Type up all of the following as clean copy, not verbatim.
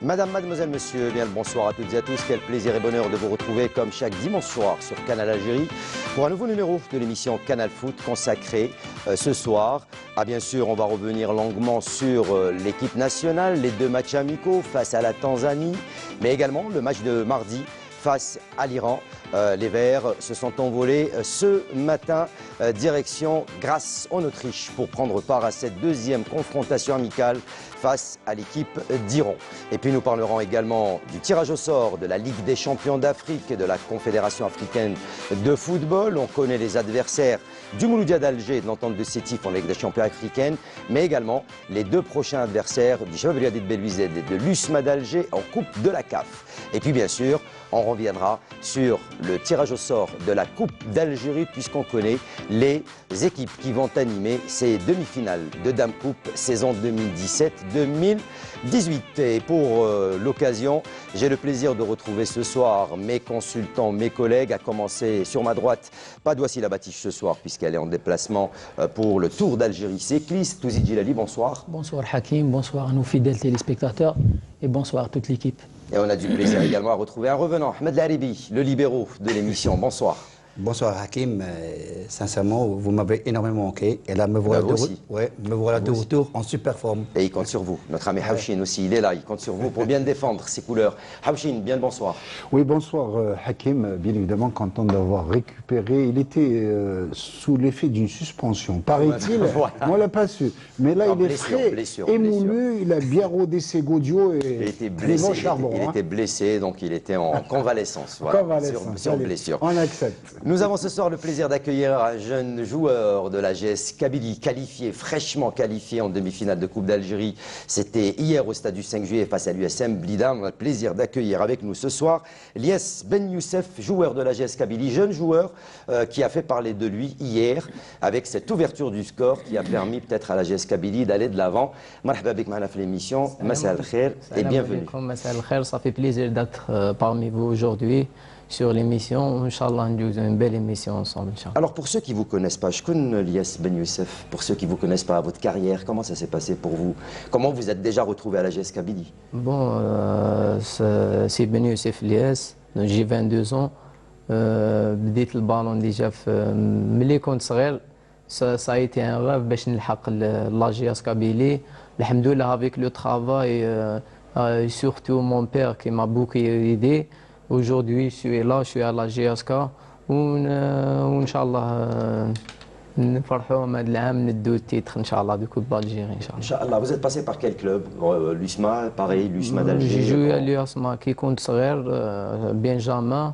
Madame, mademoiselle, monsieur, bien le bonsoir à toutes et à tous. Quel plaisir et bonheur de vous retrouver comme chaque dimanche soir sur Canal Algérie pour un nouveau numéro de l'émission Canal Foot consacré ce soir. Bien sûr, on va revenir longuement sur l'équipe nationale, les deux matchs amicaux face à la Tanzanie, mais également le match de mardi face à l'Iran. Les Verts se sont envolés ce matin direction Grasse en Autriche pour prendre part à cette deuxième confrontation amicale face à l'équipe d'Iran. Et puis nous parlerons également du tirage au sort de la Ligue des champions d'Afrique et de la Confédération africaine de football. On connaît les adversaires du Mouloudia d'Alger et de l'Entente de Sétif en Ligue des champions africaine, mais également les deux prochains adversaires du Shabab Riyadi de Belouizdad et de l'USMA d'Alger en Coupe de la CAF. Et puis bien sûr, on reviendra sur le tirage au sort de la Coupe d'Algérie puisqu'on connaît les équipes qui vont animer ces demi-finales de Dame Coupe saison 2017-2018. Et pour l'occasion, j'ai le plaisir de retrouver ce soir mes consultants, mes collègues, à commencer sur ma droite, Padouassi Labatiche ce soir puisqu'elle est en déplacement pour le Tour d'Algérie cycliste. Touzi Djilali, bonsoir. Bonsoir Hakim, bonsoir à nos fidèles téléspectateurs et bonsoir à toute l'équipe. Et on a du plaisir également à retrouver un revenant, Ahmed Laribi, le libéraux de l'émission. Bonsoir. Bonsoir Hakim, sincèrement vous m'avez énormément manqué et là me voilà, de retour en super forme. Et il compte sur vous, notre ami Hawchin aussi, il est là, il compte sur vous pour bien défendre ses couleurs. Hawchin, bien le bonsour. Oui, bonsoir Hakim, bien évidemment content d'avoir récupéré, il était sous l'effet d'une suspension, paraît-il, on ne l'a pas su, mais là il est frais, émoulu, il a bien rodé ses godios et il était blessé, charbon, il était blessé, donc il était en convalescence, voilà, sur blessure. On accepte. Nous avons ce soir le plaisir d'accueillir un jeune joueur de la GS Kabylie, fraîchement qualifié en demi-finale de Coupe d'Algérie. C'était hier au stade du 5 juillet face à l'USM Blida. On a le plaisir d'accueillir avec nous ce soir Lies Ben Youssef, joueur de la GS Kabylie, jeune joueur qui a fait parler de lui hier avec cette ouverture du score qui a permis peut-être à la GS Kabylie d'aller de l'avant. Marhaba avec Mahna fait l'émission, Massa al-Khair et bienvenue. Massa al-Khair, ça fait plaisir d'être parmi vous aujourd'hui sur l'émission. Inch'Allah, nous avons une belle émission ensemble. Alors pour ceux qui ne vous connaissent pas, je connais Lies Ben Youssef. Pour ceux qui ne vous connaissent pas, votre carrière, comment ça s'est passé pour vous? Comment vous êtes déjà retrouvé à la GS Kabylie? Bon, c'est Ben Youssef Lies, j'ai 22 ans. بديت البالون ديجا ملي كنت صغير. Ça a été un rêve باش نلحق la GS Kabylie. الحمد لله avec le travail, surtout mon père qui m'a beaucoup aidé. Aujourd'hui, je suis là, je suis à la GSK وإنشاءالله نفرحوا هذا العام ندو التيتر إن شاء الله de Coupe d'Algérie إن شاء الله. Vous êtes passé par quel club? L'USMA, pareil, l'USMA d'Alger. J'ai joué à l'USMA كي كنت صغير, بنجامين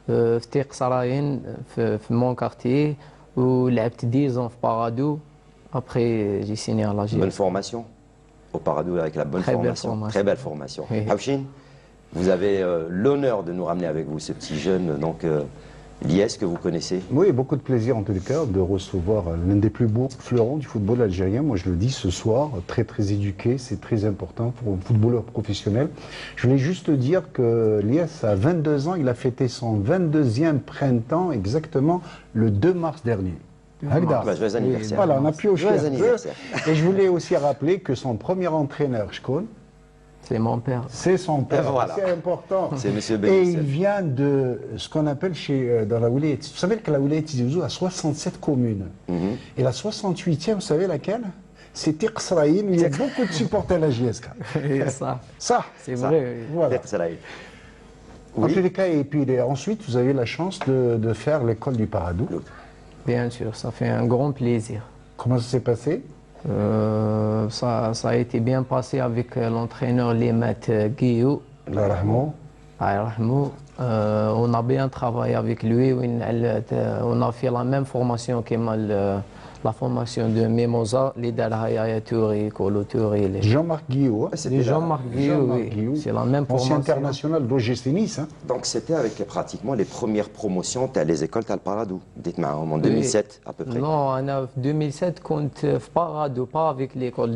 في تيق سرايين في mon quartier ولعبت 10 ans في Paradou. Après, j'ai signé à la GSK. Bonne formation au Paradou avec la bonne formation. Très belle formation. Hawchin, vous avez l'honneur de nous ramener avec vous ce petit jeune, donc Lies, que vous connaissez. Oui, beaucoup de plaisir en tous les cas de recevoir l'un des plus beaux fleurons du football algérien. Moi je le dis ce soir, très éduqué, c'est très important pour un footballeur professionnel. Je voulais juste dire que Lies a 22 ans, il a fêté son 22e printemps exactement le 2 mars dernier. Joyeux anniversaire. Voilà, on a pioché un peu. Et je voulais aussi rappeler que son premier entraîneur, c'est mon père. C'est son père, voilà. C'est important. C'est monsieur Ben Et Youssef. il vient de ce qu'on appelle dans la Wilaya. Vous savez que la Wilaya Tizi Ouzou a 67 communes. Et la 68e, vous savez laquelle? C'est Tiqsraïn, où il y a beaucoup de supporters à la GSK. Ça, c'est vrai. Voilà. Oui. En tous les cas, et puis ensuite, vous avez la chance de faire l'école du Paradou. Bien sûr, ça fait un grand plaisir. Comment ça s'est passé? Ça a été bien passé avec l'entraîneur Limat Guillou. On a bien travaillé avec lui. On a fait la même formation que la formation de Mimosa, les Dalhaya Touré, Kolo Touré. Jean-Marc Guillou. Jean-Marc Guillou, oui. C'est la même formation. Ancien international d'OGC Nice. Donc c'était avec pratiquement les premières promotions à les écoles Tal Paradou. Dites-moi, en 2007 à peu près. Non, en 2007, quand Paradou, pas avec l'école.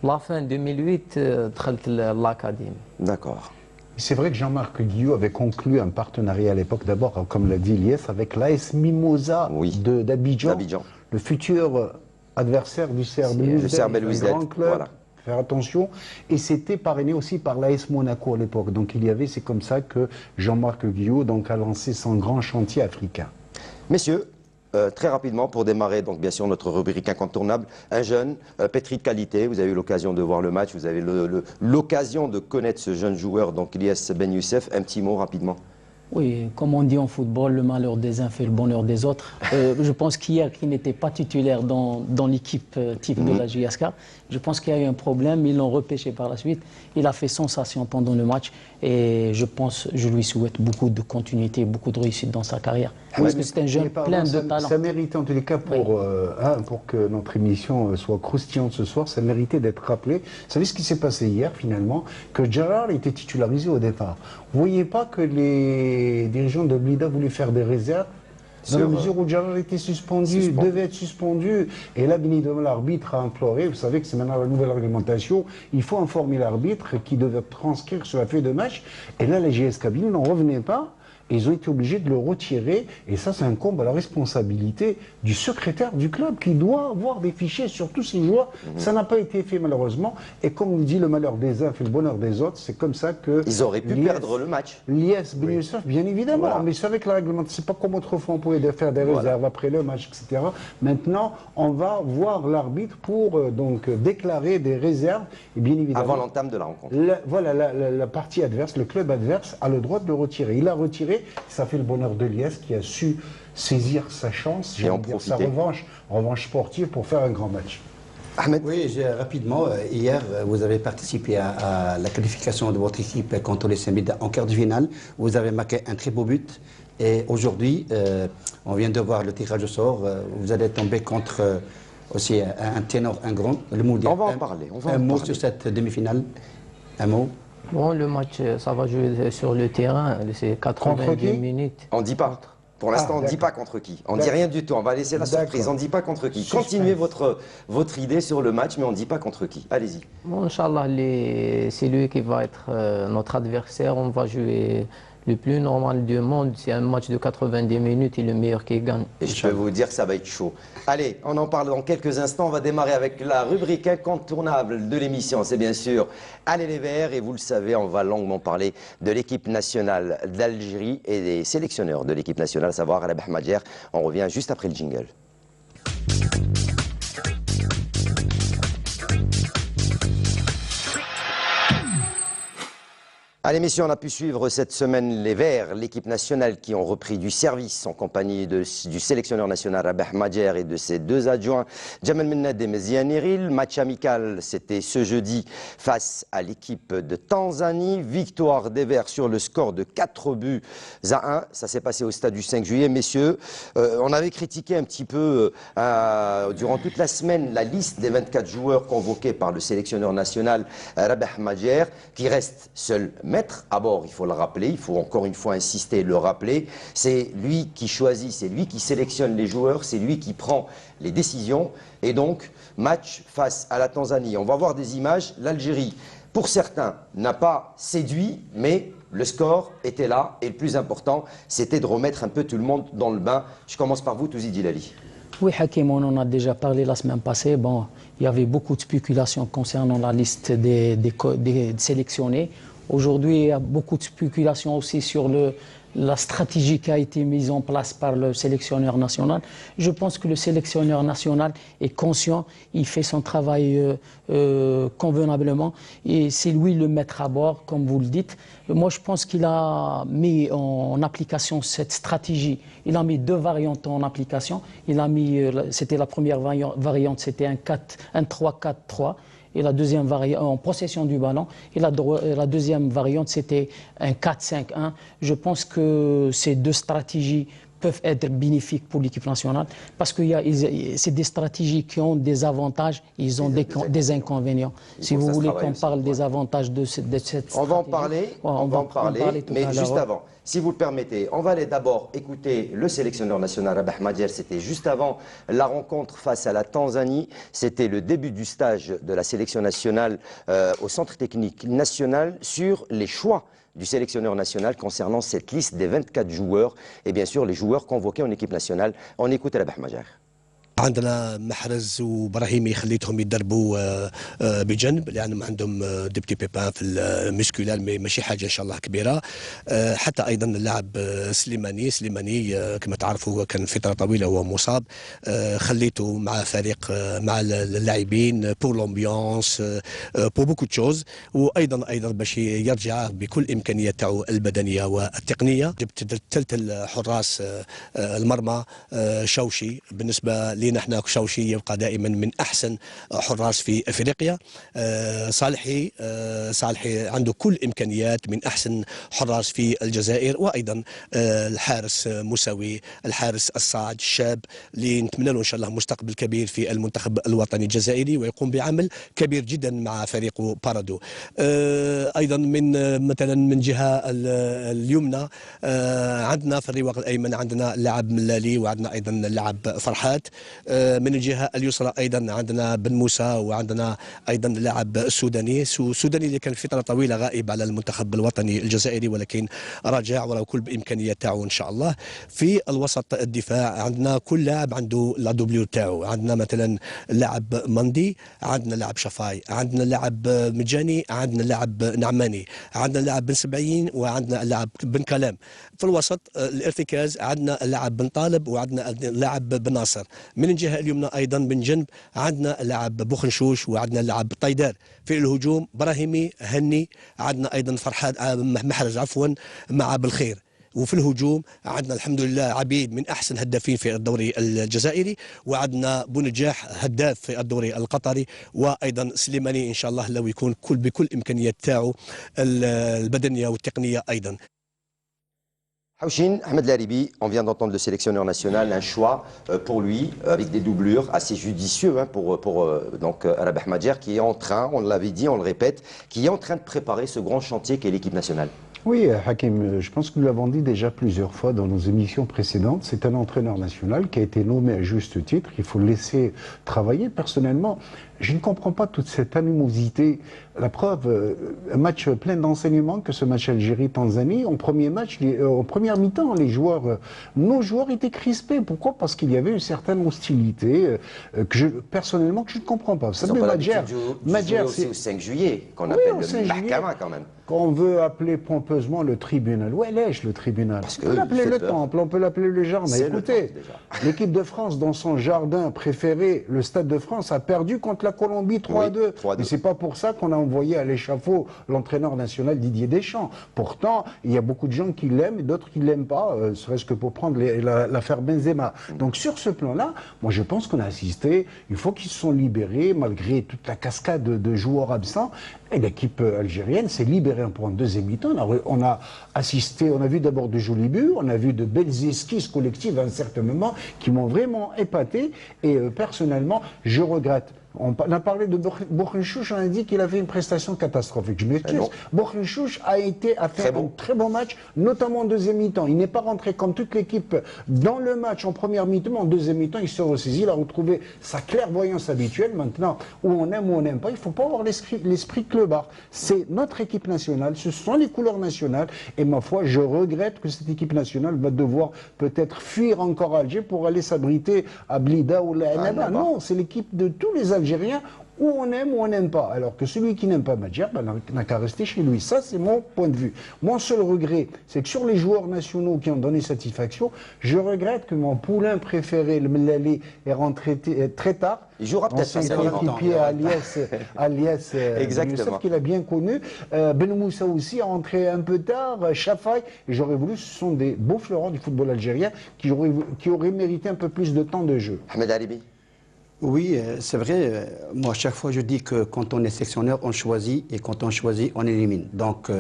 La fin 2008, l'académie. D'accord. C'est vrai que Jean-Marc Guillou avait conclu un partenariat à l'époque, d'abord, comme l'a dit Lies, avec l'AS Mimosa d'Abidjan, le futur adversaire du CR Belouizdad, un grand club. Voilà. faire attention. Et c'était parrainé aussi par l'AS Monaco à l'époque. Donc c'est comme ça que Jean-Marc Guyot donc, a lancé son grand chantier africain. Messieurs, très rapidement, pour démarrer, donc bien sûr notre rubrique incontournable, un jeune, pétri de qualité, vous avez eu l'occasion de voir le match, vous avez l'occasion de connaître ce jeune joueur, donc Ilyes Ben Youssef, un petit mot rapidement. Oui, comme on dit en football, le malheur des uns fait le bonheur des autres. Je pense qu'hier, il n'était pas titulaire dans l'équipe type de la JSK. Je pense qu'il y a eu un problème, ils l'ont repêché par la suite. Il a fait sensation pendant le match et je lui souhaite beaucoup de continuité, beaucoup de réussite dans sa carrière. Parce que c'est un jeune plein de talent. Ça méritait en tous les cas pour que notre émission soit croustillante ce soir, ça méritait d'être rappelé. Vous savez ce qui s'est passé hier finalement? Que Gerrard était titularisé au départ. Vous ne voyez pas que les dirigeants de Blida voulaient faire des réserves dans la mesure où Gerrard était suspendu, devait être suspendu. Et là, bien évidemment, l'arbitre a imploré. Vous savez que c'est maintenant la nouvelle réglementation. Il faut informer l'arbitre qui devait transcrire sur la feuille de match. Et là, les GS Kabylie n'en revenaient pas. Ils ont été obligés de le retirer. Et ça, ça incombe à la responsabilité du secrétaire du club qui doit avoir des fichiers sur tous ces joueurs. Ça n'a pas été fait, malheureusement. Et comme on dit, le malheur des uns fait le bonheur des autres. C'est comme ça que... Ils auraient pu perdre le match. Ilyes Ben Youssef, bien évidemment. Voilà. Mais c'est avec la réglementation. C'est pas comme autrefois, on pouvait faire des réserves après le match, etc. Maintenant, on va voir l'arbitre pour donc déclarer des réserves. Et bien évidemment... Avant l'entame de la rencontre. La partie adverse, le club adverse, a le droit de le retirer. Il l'a retiré. Ça fait le bonheur de Ilyes qui a su saisir sa chance, sa revanche sportive pour faire un grand match. Ahmed. Oui, rapidement, hier, vous avez participé à la qualification de votre équipe contre les Saint-Médard en quart de finale. Vous avez marqué un très beau but. Et aujourd'hui, on vient de voir le tirage au sort. Vous allez tomber contre aussi un ténor, un grand, le Moudi. On va en parler. Un mot sur cette demi-finale. Un mot. Bon, le match, ça va jouer sur le terrain, c'est 90 minutes. On ne dit pas. Pour l'instant, on ne dit pas contre qui. On ne dit rien du tout. On va laisser la surprise. On ne dit pas contre qui. Continuez votre idée sur le match, mais on ne dit pas contre qui. Allez-y. Bon, Inch'Allah, c'est lui qui va être notre adversaire. On va jouer le plus normal du monde. C'est un match de 90 minutes et le meilleur qui gagne. Et je peux vous dire que ça va être chaud. Allez, on en parle dans quelques instants. On va démarrer avec la rubrique incontournable de l'émission. C'est bien sûr Allez les Verts. Et vous le savez, on va longuement parler de l'équipe nationale d'Algérie et des sélectionneurs de l'équipe nationale, à savoir Rabah Madjer. On revient juste après le jingle. À l'émission, on a pu suivre cette semaine les Verts, l'équipe nationale qui ont repris du service en compagnie du sélectionneur national Rabah Madjer et de ses deux adjoints Djamel Mennad et Meziane Eril. Match amical, c'était ce jeudi face à l'équipe de Tanzanie. Victoire des Verts sur le score de 4-1. Ça s'est passé au stade du 5 juillet. Messieurs, on avait critiqué un petit peu durant toute la semaine la liste des 24 joueurs convoqués par le sélectionneur national Rabah Madjer, qui reste seul maître à bord, il faut le rappeler, il faut encore une fois insister et le rappeler. C'est lui qui choisit, c'est lui qui sélectionne les joueurs, c'est lui qui prend les décisions. Et donc, match face à la Tanzanie. On va voir des images. L'Algérie, pour certains, n'a pas séduit, mais le score était là. Et le plus important, c'était de remettre un peu tout le monde dans le bain. Je commence par vous, Touzi Dilali. Oui, Hakim, on en a déjà parlé la semaine passée. Bon, il y avait beaucoup de spéculations concernant la liste des sélectionnés. Aujourd'hui, il y a beaucoup de spéculations aussi sur la stratégie qui a été mise en place par le sélectionneur national. Je pense que le sélectionneur national est conscient, il fait son travail convenablement et c'est lui le maître à bord, comme vous le dites. Moi, je pense qu'il a mis en application cette stratégie. Il a mis deux variantes en application. Il a mis, c'était la première variante, c'était un 3-4-3. Et la deuxième variante, en possession du ballon. Et la deuxième variante, c'était un 4-5-1. Je pense que ces deux stratégies peuvent être bénéfiques pour l'équipe nationale parce que c'est des stratégies qui ont des avantages, ils ont des inconvénients. Si vous voulez qu'on parle des avantages de cette stratégie... On va en parler, on va en parler, mais juste avant, si vous le permettez, on va aller d'abord écouter le sélectionneur national Rabah Madjer. C'était juste avant la rencontre face à la Tanzanie. C'était le début du stage de la sélection nationale au centre technique national sur les choix du sélectionneur national concernant cette liste des 24 joueurs et bien sûr les joueurs convoqués en équipe nationale. On écoute Rabah Madjer. عندنا محرز وابراهيمي خليتهم يدربوا بجنب لانهم عندهم ديبتي بيبان في المسكولار ماشي حاجه ان شاء الله كبيره. حتى ايضا اللاعب سليماني كما تعرفوا كان فتره طويله وهو مصاب، خليته مع فريق مع اللاعبين بور لومبيونس بور بوكو تشوز، وايضا باش يرجع بكل امكانيات تاعو البدنيه والتقنيه. جبت ثلاث الحراس المرمى شوشي، بالنسبه لينا احنا شوشي يبقى دائما من احسن حراس في افريقيا. صالحي عنده كل امكانيات من احسن حراس في الجزائر، وايضا الحارس موسوي، الحارس الصاعد الشاب اللي نتمنى له ان شاء الله مستقبل كبير في المنتخب الوطني الجزائري ويقوم بعمل كبير جدا مع فريقه بارادو. ايضا مثلا من جهه اليمنى عندنا في الرواق الايمن عندنا اللاعب ملالي، وعندنا ايضا اللاعب فرحات. من الجهه اليسرى ايضا عندنا بن موسى، وعندنا ايضا اللاعب السوداني اللي كان فتره طويله غائب على المنتخب الوطني الجزائري، ولكن رجع وله كل بامكانيات تاعو ان شاء الله. في الوسط الدفاع عندنا كل لاعب عنده لا دوبليو تاعو، عندنا مثلا اللاعب مندي، عندنا اللاعب شفاي، عندنا اللاعب مجاني، عندنا اللاعب نعماني، عندنا اللاعب بن سبعين، وعندنا اللاعب بن كلام. في الوسط الارتكاز عندنا اللاعب بن طالب، وعندنا اللاعب بن ناصر. من الجهه اليمنى ايضا من جنب عندنا اللاعب بوخنشوش، وعندنا اللاعب طيدار. في الهجوم ابراهيمي هني، عندنا ايضا فرحات محرز مع بالخير. وفي الهجوم عندنا الحمد لله عبيد من احسن هدافين في الدوري الجزائري، وعندنا بونجاح هداف في الدوري القطري، وايضا سليماني ان شاء الله لو يكون بكل امكانيات تاعو البدنيه والتقنيه ايضا. Haouchine, Ahmed Laribi, on vient d'entendre le sélectionneur national, un choix pour lui avec des doublures assez judicieux pour donc Rabah Madjer qui est en train, on l'avait dit, on le répète, qui est en train de préparer ce grand chantier qu'est l'équipe nationale. Oui, Hakim, je pense que nous l'avons dit déjà plusieurs fois dans nos émissions précédentes, c'est un entraîneur national qui a été nommé à juste titre, qu'il faut le laisser travailler. Personnellement, je ne comprends pas toute cette animosité. La preuve, un match plein d'enseignements que ce match Algérie-Tanzanie. En premier match, en première mi-temps, nos joueurs étaient crispés. Pourquoi? Parce qu'il y avait une certaine hostilité personnellement, que je ne comprends pas. Vous savez, Madjer, c'est au 5 juillet qu'on appelle le Mahkama quand même. Qu'on veut appeler pompeusement le tribunal. Où est-ce le tribunal? On peut l'appeler le temple, on peut l'appeler le jardin. Écoutez, l'équipe de France, dans son jardin préféré, le Stade de France, a perdu contre la Colombie 3-2. Mais c'est pas pour ça qu'on a envoyé à l'échafaud l'entraîneur national Didier Deschamps. Pourtant, il y a beaucoup de gens qui l'aiment et d'autres qui ne l'aiment pas, serait-ce que pour prendre l'affaire Benzema. Donc sur ce plan-là, moi je pense qu'on a assisté, il faut qu'ils se sont libérés, malgré toute la cascade de joueurs absents. Et l'équipe algérienne s'est libérée pour un deuxième mi-temps. On a assisté, on a vu d'abord de jolis buts, on a vu de belles esquisses collectives à un certain moment qui m'ont vraiment épaté. Et personnellement, je regrette. On a parlé de Bourkhenchouch, on a dit qu'il a fait une prestation catastrophique. Je m'excuse. Bourkhenchouch a fait un très bon match, notamment en deuxième mi-temps. Il n'est pas rentré comme toute l'équipe dans le match en première mi-temps, en deuxième mi-temps, il se ressaisi, il a retrouvé sa clairvoyance habituelle. Maintenant, où on aime ou on n'aime pas, il ne faut pas avoir l'esprit clebard. C'est notre équipe nationale, ce sont les couleurs nationales. Et ma foi, je regrette que cette équipe nationale va devoir peut-être fuir encore Alger pour aller s'abriter à Blida ou la Annaba. Non, c'est l'équipe de tous les Algériens, où on aime ou on n'aime pas. Alors que celui qui n'aime pas Madjer n'a qu'à rester chez lui. Ça, c'est mon point de vue. Mon seul regret, c'est que sur les joueurs nationaux qui ont donné satisfaction, je regrette que mon poulain préféré, le Mlali, est rentré très tard. Il jouera peut-être un coéquipier alias Youssef, qu'il a bien connu. Ben Moussa aussi est rentré un peu tard. Chafai. Et j'aurais voulu, ce sont des beaux fleurons du football algérien qui auraient mérité un peu plus de temps de jeu. Ahmed Laribi. Oui, c'est vrai. Moi, chaque fois, je dis que quand on est sélectionneur, on choisit, et quand on choisit, on élimine. Donc,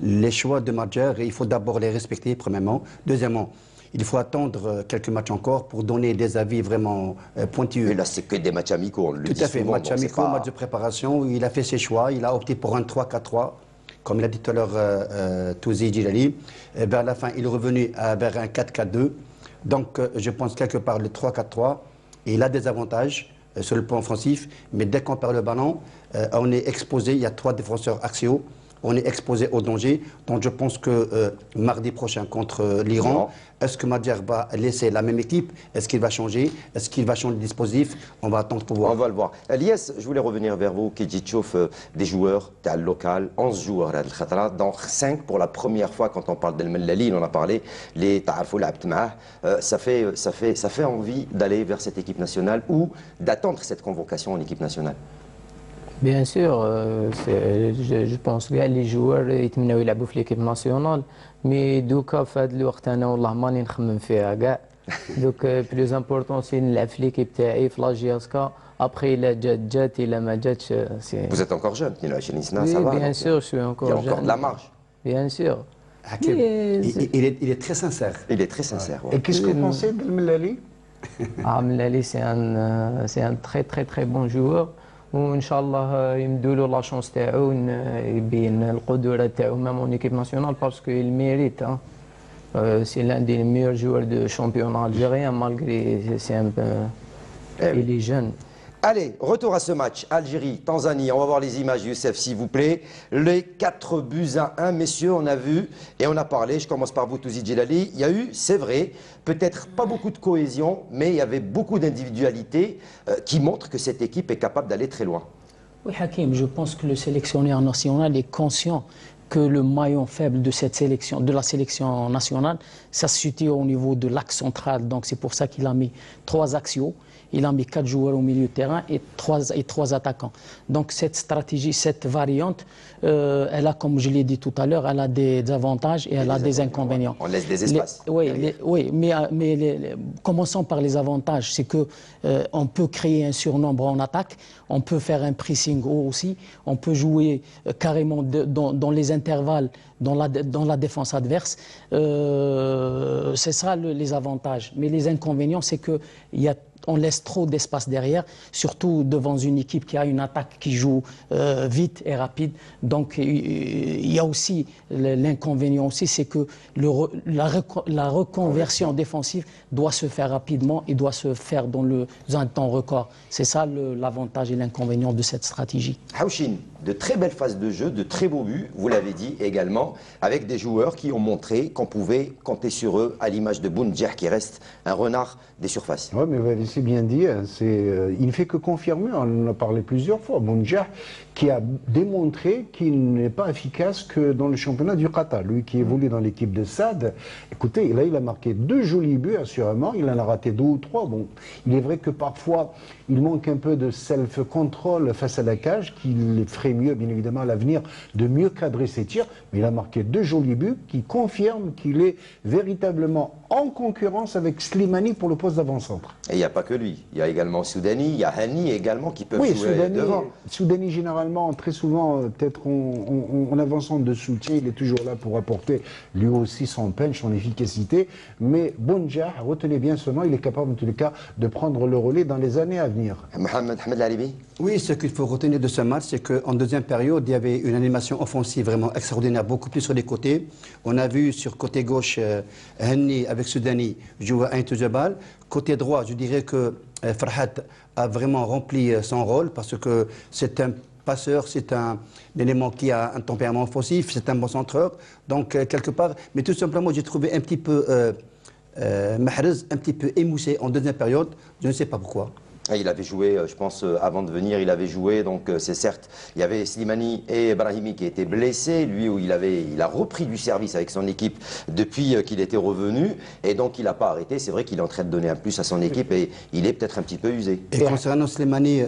les choix de Madjer, il faut d'abord les respecter, premièrement. Deuxièmement, il faut attendre quelques matchs encore pour donner des avis vraiment pointilleux. Et là, c'est que des matchs amicaux, on le dit Tout à fait, souvent, matchs amicaux, match de préparation. Il a fait ses choix, il a opté pour un 3-4-3. Comme l'a dit tout à l'heure Touzi Djilali. Vers la fin, il est revenu vers un 4-4-2. Donc, je pense quelque part le 3-4-3. Il a des avantages sur le plan offensif, mais dès qu'on perd le ballon, on est exposé. Il y a 3 défenseurs axiaux. on est exposé au danger. Donc je pense que mardi prochain contre l'Iran, est-ce que Madjer va laisser la même équipe? Est-ce qu'il va changer? Est-ce qu'il va changer de dispositif? On va attendre pour voir. On va le voir. Elias, je voulais revenir vers vous. Qui dit des joueurs, tu as le local, 11 joueurs à Al-Khatra, donc 5 pour la première fois quand on parle d'El Mellali, on en a parlé, les Ta'arfou l'Abtma'ah, ça fait envie d'aller vers cette équipe nationale ou d'attendre cette convocation en équipe nationale. Bien sûr, je pense que les joueurs يتمنوا يلعبوا في l'équipe nationale, mais دوكا في هذا الوقت انا والله ماني نخمم فيها كاع. دوك بلوز امبورطون سي نلعب في l'équipe تاعي في لاجياسكا. Après, il a déjà il a déjà. Vous êtes encore jeune, 22 سنة, Oui, ça va. bien sûr, je suis encore jeune. Il y a encore de la marge. Bien sûr. Hakim, il est très sincère. Il est très sincère. Ouais. Et qu'est-ce que vous pensez d'El Mellali? Mellali, c'est un très très très bon joueur. وان شاء الله يمدوا له لا شونس تاعو يبين القدره تاعو مام اون ايكيب ناسيونال باسكو il mérite. C'est l'un des meilleurs joueurs de championnat algérien malgré c'est un peu il est jeune. Allez, retour à ce match. Algérie-Tanzanie. On va voir les images, Youssef, s'il vous plaît. Les 4-1, messieurs, on a vu et on a parlé. Je commence par vous, Touzi Djelali. Il y a eu, c'est vrai, peut-être pas beaucoup de cohésion, mais il y avait beaucoup d'individualité qui montrent que cette équipe est capable d'aller très loin. Oui, Hakim, je pense que le sélectionneur national est conscient que le maillon faible de cette sélection, de la sélection nationale, ça se situe au niveau de l'axe central. Donc c'est pour ça qu'il a mis 3 axiaux. Il a mis 4 joueurs au milieu de terrain et 3 attaquants. Donc cette stratégie, cette variante, elle a, comme je l'ai dit tout à l'heure, elle a des avantages et elle a des inconvénients. On laisse des espaces. Oui, mais commençons par les avantages. C'est que on peut créer un surnombre en attaque, on peut faire un pressing haut aussi, on peut jouer carrément dans les intervalles, dans la défense adverse. C'est ça les avantages. Mais les inconvénients, c'est que on laisse trop d'espace derrière, surtout devant une équipe qui a une attaque qui joue vite et rapide. Donc il y a aussi l'inconvénient aussi, c'est que la reconversion défensive doit se faire rapidement et doit se faire dans un temps record. C'est ça l'avantage et l'inconvénient de cette stratégie. Houchin, de très belles phases de jeu, de très beaux buts, vous l'avez dit également, avec des joueurs qui ont montré qu'on pouvait compter sur eux, à l'image de Boundjah qui reste un renard des surfaces. Oui, mais c'est bien dit, il ne fait que confirmer, on en a parlé plusieurs fois, Boundjah qui a démontré qu'il n'est pas efficace que dans le championnat du Qatar. Lui qui évolue dans l'équipe de Sad, écoutez, là il a marqué 2 jolis buts assurément, il en a raté 2 ou 3. Bon, il est vrai que parfois il manque un peu de self-control face à la cage, qu'il ferait mieux bien évidemment à l'avenir de mieux cadrer ses tirs, mais il a marqué 2 jolis buts qui confirment qu'il est véritablement en concurrence avec Slimani pour le poste d'avant-centre. Et il n'y a pas que lui, il y a également Soudani, il y a Hani également qui peuvent jouer devant. Soudani généralement, très souvent, peut-être en avançant de soutien, il est toujours là pour apporter lui aussi son punch, son efficacité. Mais Boundjah, retenez bien ce nom, il est capable en tous les cas de prendre le relais dans les années à venir. Mohamed Laribi. Oui, ce qu'il faut retenir de ce match, c'est qu'en deuxième période, il y avait une animation offensive vraiment extraordinaire, beaucoup plus sur les côtés. On a vu sur côté gauche, Hani avec Soudani jouer à Ain Toujabal. Côté droit, je dirais que Farhat a vraiment rempli son rôle parce que c'est un passeur, c'est un élément qui a un tempérament offensif, c'est un bon centreur. Donc, quelque part, mais tout simplement, j'ai trouvé un petit peu Mahrez, un petit peu émoussé en deuxième période. Je ne sais pas pourquoi. Il avait joué, je pense, avant de venir, il avait joué, donc c'est certes, il y avait Slimani et Brahimi qui étaient blessés, lui où il a repris du service avec son équipe depuis qu'il était revenu, et donc il n'a pas arrêté, c'est vrai qu'il est en train de donner un plus à son équipe, et il est peut-être un petit peu usé. Et concernant Slimani,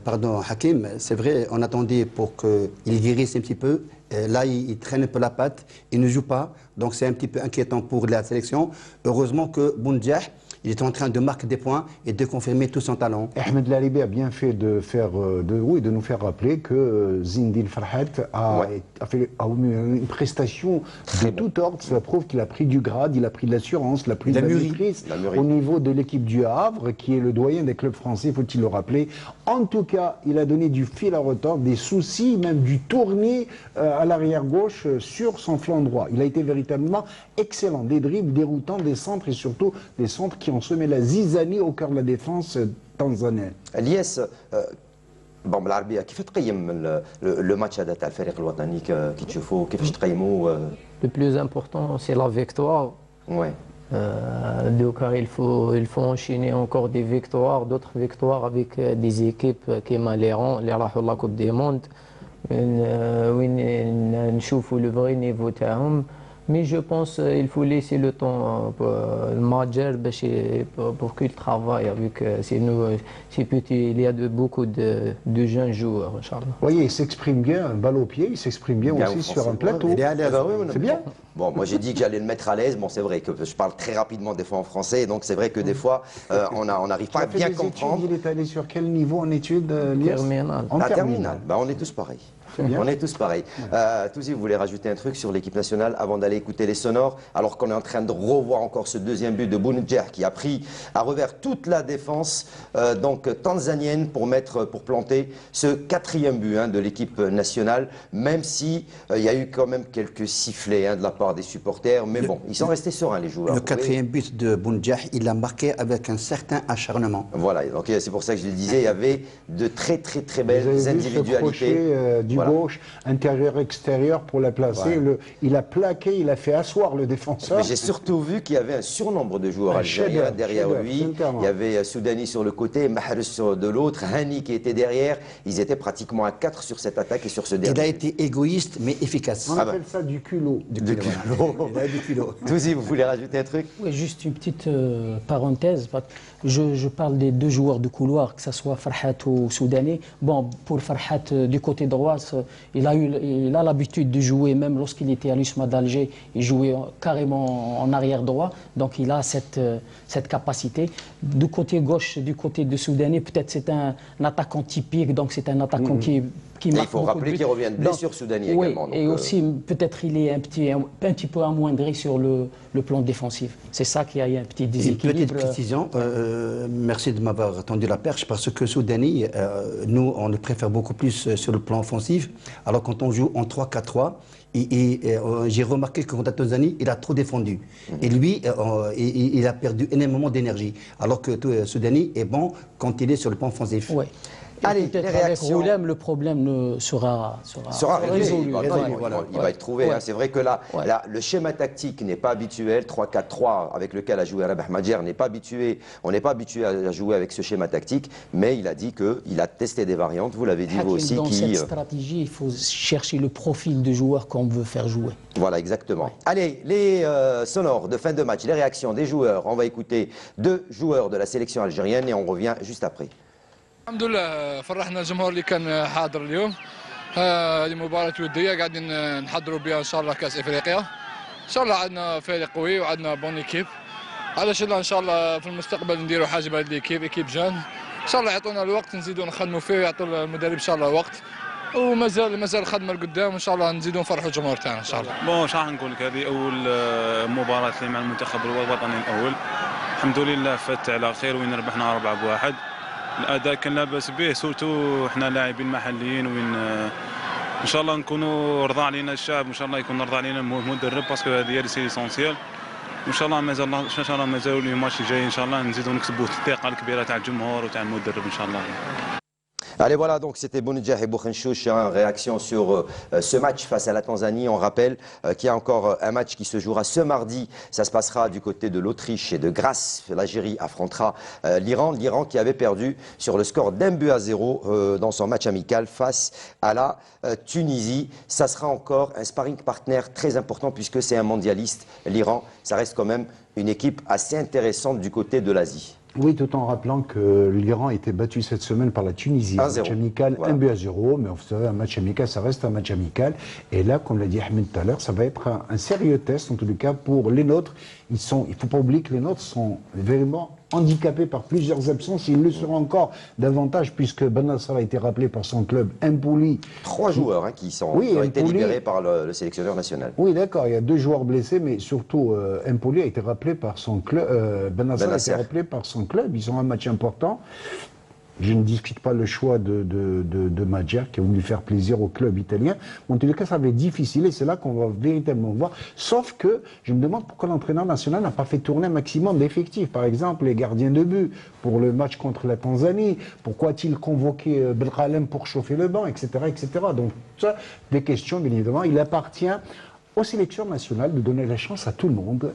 pardon, Hakim, c'est vrai, on attendait pour qu'il guérisse un petit peu. Là, il traîne un peu la patte, il ne joue pas, donc c'est un petit peu inquiétant pour la sélection. Heureusement que Boundjah, il est en train de marquer des points et de confirmer tout son talent. Ahmed Laribi a bien fait de nous faire rappeler que Zindine Farhat a eu une prestation de tout ordre. Cela prouve qu'il a pris du grade, il a pris de l'assurance, il a pris de la maîtrise au niveau de l'équipe du Havre, qui est le doyen des clubs français, faut-il le rappeler. En tout cas, il a donné du fil à retordre, des soucis, même du tournis à l'arrière-gauche sur son flanc droit. Il a été véritablement excellent. Des dribbles déroutants, des centres et surtout des centres qui ont semé la zizanie au cœur de la défense tanzanienne. Elias, bon بالعربيه كيف تقيم لو ماتش هذا تاع الفريق الوطني كي تشوفوه كيفاش تقيموه؟ Le plus important, c'est la victoire. Ouais. Donc, il faut enchaîner encore des victoires, d'autres victoires avec des équipes qui m'allèrent, les راحوا la Coupe du Monde. وين نشوفوا le vrai niveau تاعهم. Mais je pense qu'il faut laisser le temps au manager pour qu'il travaille avec ces petits. Il y a beaucoup de jeunes joueurs, Inch'Allah. Vous voyez, il s'exprime bien, balle au pied, il s'exprime bien aussi sur un plateau. Il est à l'aise. C'est bien. Bon, moi j'ai dit que j'allais le mettre à l'aise. Bon, c'est vrai que je parle très rapidement des fois en français, donc c'est vrai que des fois on n'arrive pas à bien comprendre. Il est allé sur quel niveau en études, Lies? Terminal. En La terminale. terminale, bah, on est tous pareils. bien. On est tous pareils. Touzi, vous voulez rajouter un truc sur l'équipe nationale avant d'aller écouter les sonores, alors qu'on est en train de revoir encore ce deuxième but de Bounedjah qui a pris à revers toute la défense donc tanzanienne pour planter ce quatrième but de l'équipe nationale, même si il y a eu quand même quelques sifflets de la part des supporters, mais bon, ils sont restés sereins les joueurs. Le quatrième but de Bounedjah, il l'a marqué avec un certain acharnement. Voilà, donc c'est pour ça que je le disais, il y avait de très Vous belles avez vu ce individualités. crochet du gauche, intérieur-extérieur pour la placer. Ouais. Il a plaqué, il a fait asseoir le défenseur. Mais j'ai surtout vu qu'il y avait un surnombre de joueurs algériens chef-d'œuvre, derrière lui. sincèrement. Il y avait Soudani sur le côté, Mahrous de l'autre, Hani qui était derrière. Ils étaient pratiquement à 4 sur cette attaque et sur ce dernier. Il a été égoïste mais efficace. On appelle ça du culot. De culot. Il a du culot. Touzi, vous voulez rajouter un truc? Oui, juste une petite parenthèse. Je parle des deux joueurs de couloir, que ce soit Farhat ou Soudani. Bon, pour Farhat, du côté droit, il a l'habitude de jouer, même lorsqu'il était à l'USMA d'Alger, il jouait carrément en arrière droit. Donc il a cette capacité. Du côté gauche, du côté de Soudani, peut-être c'est un attaquant typique, donc c'est un attaquant qui Et marque il faut beaucoup rappeler de buts. qu'il revient de blessure Soudani Oui, également. et aussi peut-être il est un petit peu amoindri sur le plan défensif. C'est ça qui a eu un petit Une déséquilibre. petite précision, merci de m'avoir tendu la perche, parce que Soudani, nous, on le préfère beaucoup plus sur le plan offensif. Alors quand on joue en 3-4-3, j'ai remarqué que contre la Tanzanie, il a trop défendu. Et lui, il a perdu énormément d'énergie. Alors que Soudani est bon quand il est sur le plan offensif. Ouais. Allez, Peut-être les avec réactions. Roulem, le problème sera Réglé. résolu. Il va être trouvé. Ouais. C'est vrai que là, Ouais. le schéma tactique n'est pas habituel. 3-4-3 avec lequel a joué Rabah Madjer n'est pas habitué. On n'est pas habitué à jouer avec ce schéma tactique. Mais il a dit qu'il a testé des variantes. Vous l'avez dit vous aussi. Dans cette stratégie, il faut chercher le profil de joueur qu'on veut faire jouer. Voilà, exactement. Allez, les sonores de fin de match, les réactions des joueurs. On va écouter 2 joueurs de la sélection algérienne et on revient juste après. الحمد لله فرحنا الجمهور اللي كان حاضر اليوم. هذه مباراة ودية قاعدين نحضروا بها ان شاء الله كأس افريقيا. ان شاء الله عندنا فريق قوي وعندنا بون ايكيب. علاش لا ان شاء الله في المستقبل نديروا حاجة بهذه الايكيب ايكيب جان. ان شاء الله يعطونا الوقت نزيدوا نخدموا فيه ويعطوا المدرب ان شاء الله وقت. ومازال الخدمة لقدام وان شاء الله نزيدوا نفرحوا الجمهور تاعنا ان شاء الله. بون واش راح نقول لك، هذه اول مباراة لي مع المنتخب الوطني الاول. الحمد لله فات على خير وين ربحنا 4-1. الاداء كان لاباس به، سورتو احنا لاعبين محليين وين ان شاء الله نكونوا رضى علينا الشعب، وان شاء الله يكون رضى علينا المدرب، باسكو هذه هي سي ليسونسيال. وان شاء الله مازالوا لي ماتش الجاي ان شاء الله نزيدوا نكسبوا الثقه الكبيره تاع الجمهور وتاع المدرب ان شاء الله. Allez, voilà, donc c'était Bounedjah et Bouchenchouch en réaction sur ce match face à la Tanzanie. On rappelle qu'il y a encore un match qui se jouera ce mardi. Ça se passera du côté de l'Autriche et de Grasse. L'Algérie affrontera l'Iran. L'Iran qui avait perdu sur le score d'1-0 dans son match amical face à la Tunisie. Ça sera encore un sparring partner très important puisque c'est un mondialiste. L'Iran, ça reste quand même une équipe assez intéressante du côté de l'Asie. Oui, tout en rappelant que l'Iran a été battu cette semaine par la Tunisie. Un match amical, voilà. 1-0, mais vous savez, un match amical, ça reste un match amical. Et là, comme l'a dit Ahmed tout à l'heure, ça va être un sérieux test, en tous les cas, pour les nôtres. Il ne faut pas oublier que les nôtres sont vraiment handicapés par plusieurs absences. Ils le seront encore davantage, puisque Ben Nasser a été rappelé par son club Empoli. 3 joueurs qui ont été libérés par le sélectionneur national. Oui, d'accord, il y a 2 joueurs blessés, mais surtout Empoli a été rappelé par son club. Ben Nasser a été rappelé par son club. Ils ont un match important. Je ne discute pas le choix de Madjer qui a voulu faire plaisir au club italien. En tous les cas, ça va être difficile et c'est là qu'on va véritablement voir. Sauf que je me demande pourquoi l'entraîneur national n'a pas fait tourner un maximum d'effectifs. Par exemple, les gardiens de but pour le match contre la Tanzanie. Pourquoi a-t-il convoqué Belkhalem pour chauffer le banc, etc., etc. Donc, ça, des questions, bien évidemment. Il appartient aux sélections nationales de donner la chance à tout le monde.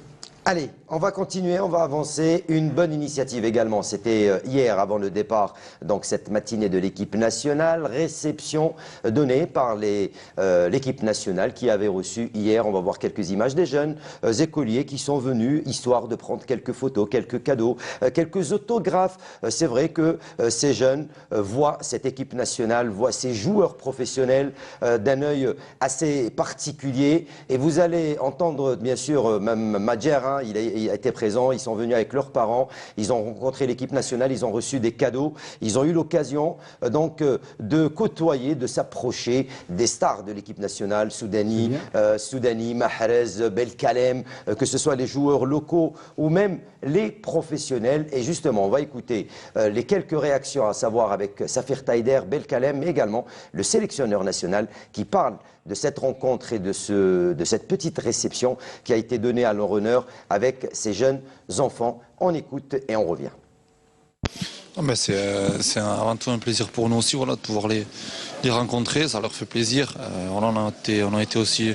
Allez, on va continuer, on va avancer. Une bonne initiative également, c'était hier avant le départ, donc cette matinée de l'équipe nationale, réception donnée par l'équipe nationale qui avait reçu hier, on va voir quelques images des jeunes écoliers qui sont venus, histoire de prendre quelques photos, quelques cadeaux, quelques autographes. C'est vrai que ces jeunes voient cette équipe nationale, voient ces joueurs professionnels d'un œil assez particulier. Et vous allez entendre, bien sûr, même Madjer, il a été présent, ils sont venus avec leurs parents, ils ont rencontré l'équipe nationale, ils ont reçu des cadeaux, ils ont eu l'occasion donc de côtoyer, de s'approcher des stars de l'équipe nationale, Soudani, Mahrez, Belkhalem, que ce soit les joueurs locaux ou même les professionnels. Et justement, on va écouter les quelques réactions, à savoir avec Safir Taider, Belkhalem, mais également le sélectionneur national qui parle de cette rencontre et de cette petite réception qui a été donnée à leur honneur avec ces jeunes enfants. On écoute et on revient. C'est avant tout un plaisir pour nous aussi, voilà, de pouvoir les rencontrer, ça leur fait plaisir. On a été aussi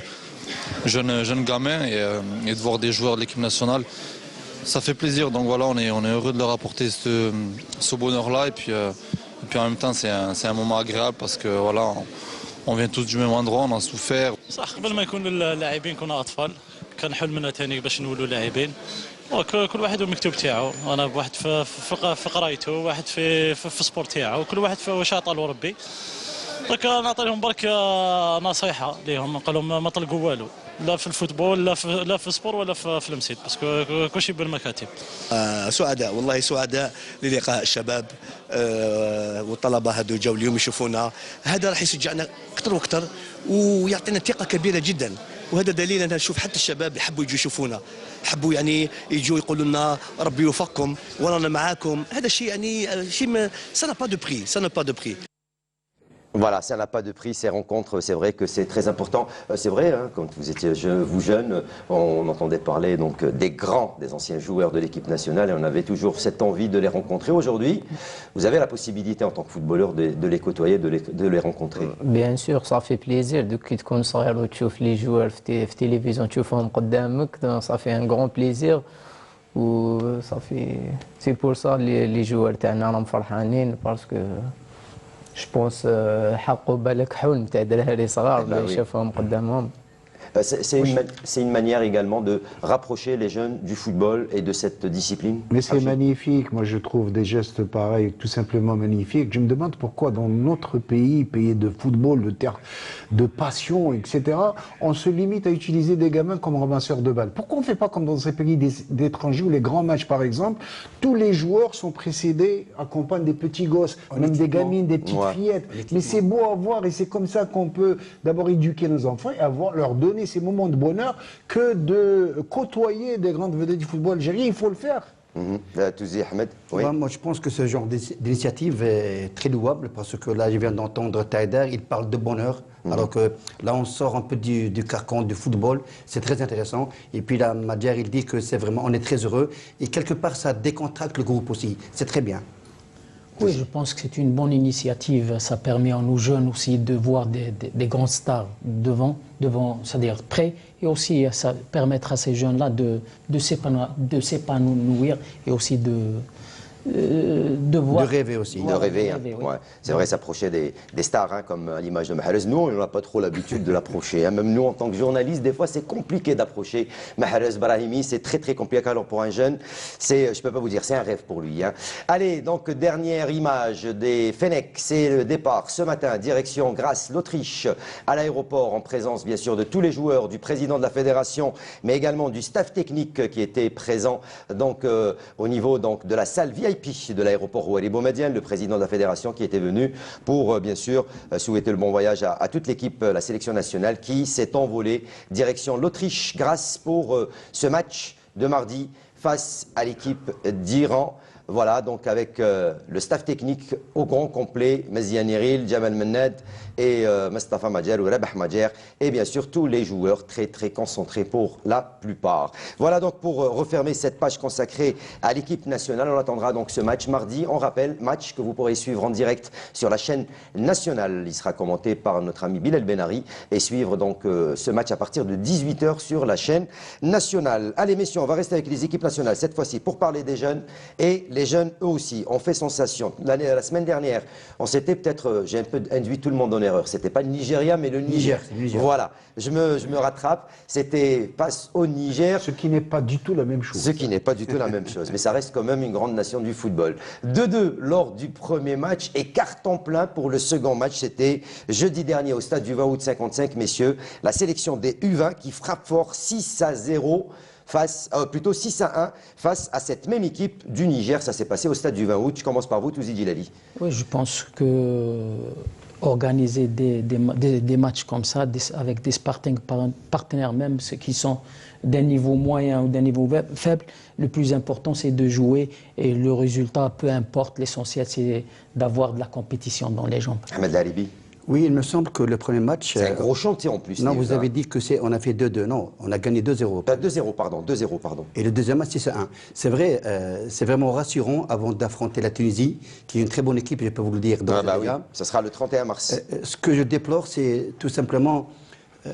jeunes gamins et de voir des joueurs de l'équipe nationale, ça fait plaisir. Donc voilà, on est heureux de leur apporter ce bonheur-là et puis en même temps c'est un moment agréable parce que voilà, on vient tous du même endroit, on a souffert. صح قبل ما يكون اللاعبين كنا اطفال كان حلمنا ثاني باش نولوا لاعبين وكل واحد والمكتوب تاعو انا واحد في قرايته واحد في سبورت تاعو وكل واحد في واش عطاه ربي دونك نعطي لهم برك نصيحه ليهم نقول لهم ما طلقوا والو لا في الفوتبول لا في السبور ولا في المسيد باسكو كلشي بالمكاتب. سعداء والله سعداء للقاء الشباب والطلبه هذو جاوا اليوم يشوفونا، هذا راح يشجعنا اكثر واكثر ويعطينا ثقه كبيره جدا، وهذا دليل انا نشوف حتى الشباب يحبوا يجوا يشوفونا، يحبوا يعني يجوا يقولوا لنا ربي يوفقكم ورانا معاكم. هذا الشيء يعني شيء ça n'a pas de prix, ça n'a pas de prix. Voilà, ça n'a pas de prix, ces rencontres, c'est vrai que c'est très important. C'est vrai, hein, quand vous étiez vous jeune, on entendait parler donc des grands, des anciens joueurs de l'équipe nationale et on avait toujours cette envie de les rencontrer. Aujourd'hui, vous avez la possibilité en tant que footballeur de les côtoyer, de les rencontrer. Bien sûr, ça fait plaisir. كي تكون صغير وتشوف les joueurs في التلفزيون تشوفهم قدامك, ça fait un grand plaisir. C'est pour ça les joueurs تاعنا راهم فرحانين parce que je pense حقوا بالك حلم تاع دراري صغار اللي يشوفهم قدامهم. C'est une manière également de rapprocher les jeunes du football et de cette discipline. Mais c'est magnifique, moi je trouve des gestes pareils tout simplement magnifiques. Je me demande pourquoi dans notre pays de football, de terre, de passion, etc., on se limite à utiliser des gamins comme ramasseurs de balles. Pourquoi on ne fait pas comme dans ces pays d'étrangers où les grands matchs par exemple, tous les joueurs sont précédés, accompagnent des petits gosses, même des gamines, des petites fillettes. Mais c'est beau à voir et c'est comme ça qu'on peut d'abord éduquer nos enfants et leur donner ces moments de bonheur que de côtoyer des grandes vedettes du football algérien. Il faut le faire. Touzi Ahmed, oui. Moi, je pense que ce genre d'initiative est très louable parce que là, je viens d'entendre Taider, il parle de bonheur. Alors que là, on sort un peu du carcan du football. C'est très intéressant. Et puis là, Madjer, il dit que c'est vraiment, on est très heureux. Et quelque part, ça décontracte le groupe aussi. C'est très bien. Oui, je pense que c'est une bonne initiative. Ça permet à nos jeunes aussi de voir des grandes stars devant, c'est-à-dire près. Et aussi, ça permettra à ces jeunes-là de s'épanouir et aussi de voir. De rêver aussi. De rêver, hein. Ouais. C'est vrai, s'approcher des stars, hein, comme à l'image de Mahrez. Nous, on n'a pas trop l'habitude de l'approcher. Hein. Même nous, en tant que journalistes, des fois, c'est compliqué d'approcher Mahrez Brahimi. C'est très, très compliqué. Alors, pour un jeune, je ne peux pas vous dire, c'est un rêve pour lui. Hein. Allez, donc, dernière image des Fenech. C'est le départ ce matin, direction Grasse, l'Autriche, à l'aéroport, en présence, bien sûr, de tous les joueurs, du président de la fédération, mais également du staff technique qui était présent donc, au niveau donc, de la salle VIP de l'aéroport Rouhali Boumediene, le président de la fédération qui était venu pour bien sûr souhaiter le bon voyage à toute l'équipe, la sélection nationale qui s'est envolée direction l'Autriche grâce pour ce match de mardi face à l'équipe d'Iran. Voilà, donc avec le staff technique au grand complet, Maziane Eril, Jamal Mennad et Mustafa Madjer ou Rabah Madjer, et bien sûr tous les joueurs très concentrés pour la plupart. Voilà donc pour refermer cette page consacrée à l'équipe nationale. On attendra donc ce match mardi. On rappelle, match que vous pourrez suivre en direct sur la chaîne nationale. Il sera commenté par notre ami Bilal Benari et suivre donc ce match à partir de 18 h sur la chaîne nationale. Allez messieurs, on va rester avec les équipes nationales cette fois-ci pour parler des jeunes, et les jeunes eux aussi ont fait sensation. La semaine dernière, on s'était peut-être, j'ai un peu induit tout le monde en erreur, c'était pas le Nigeria mais le Niger. Voilà, je me rattrape, c'était passe au Niger. Ce qui n'est pas du tout la même chose. Ce qui n'est pas du tout la même chose, mais ça reste quand même une grande nation du football. 2-2 lors du premier match et carton plein pour le second match. C'était jeudi dernier au stade du 20 août 55, messieurs. La sélection des U20 qui frappe fort 6-0 face, plutôt 6-1 face à cette même équipe du Niger. Ça s'est passé au stade du 20 août. Je commence par vous, Touzi Djilali. Oui, je pense que organiser des matchs comme ça, avec des partenaires même, ceux qui sont d'un niveau moyen ou d'un niveau faible, le plus important c'est de jouer et le résultat, peu importe, l'essentiel c'est d'avoir de la compétition dans les jambes. Ahmed Laribi. Oui, il me semble que le premier match... C'est un gros chantier en plus. Non, vous avez dit que on a fait 2-2. Non, on a gagné 2-0. 2-0, pardon. 2-0, pardon. Et le deuxième match, 6-1. C'est vrai, c'est vraiment rassurant avant d'affronter la Tunisie, qui est une très bonne équipe, je peux vous le dire. Oui. Ça sera le 31 mars. Ce que je déplore, c'est tout simplement,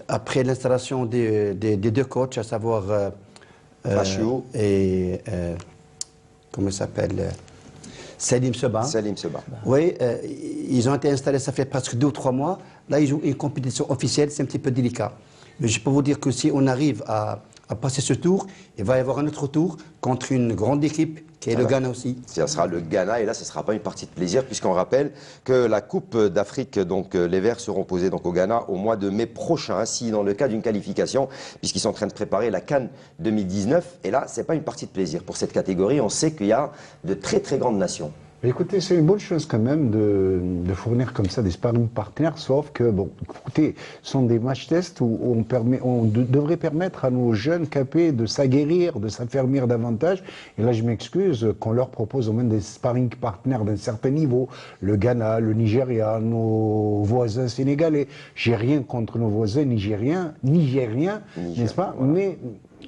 après l'installation des deux coachs, à savoir... Pachou et... comment il s'appelle Salim Seba. Salim Seba. Oui, ils ont été installés, ça fait presque 2 ou 3 mois. Là, ils jouent une compétition officielle, c'est un petit peu délicat. Mais je peux vous dire que si on arrive à passer ce tour, il va y avoir un autre tour contre une grande équipe qui est le Ghana aussi. Ça sera le Ghana, et là, ce ne sera pas une partie de plaisir, puisqu'on rappelle que la Coupe d'Afrique, donc les Verts seront posés donc, au Ghana au mois de mai prochain, ainsi dans le cas d'une qualification, puisqu'ils sont en train de préparer la CAN 2019. Et là, ce n'est pas une partie de plaisir. Pour cette catégorie, on sait qu'il y a de très grandes nations. Écoutez, c'est une bonne chose quand même de fournir comme ça des sparring partenaires, sauf que, bon, écoutez, ce sont des matchs tests où on devrait permettre à nos jeunes capés de s'aguerrir, de s'affermir davantage. Et là, je m'excuse qu'on leur propose au moins des sparring partenaires d'un certain niveau. Le Ghana, le Nigeria, nos voisins sénégalais. J'ai rien contre nos voisins nigériens, n'est-ce pas? Voilà. Mais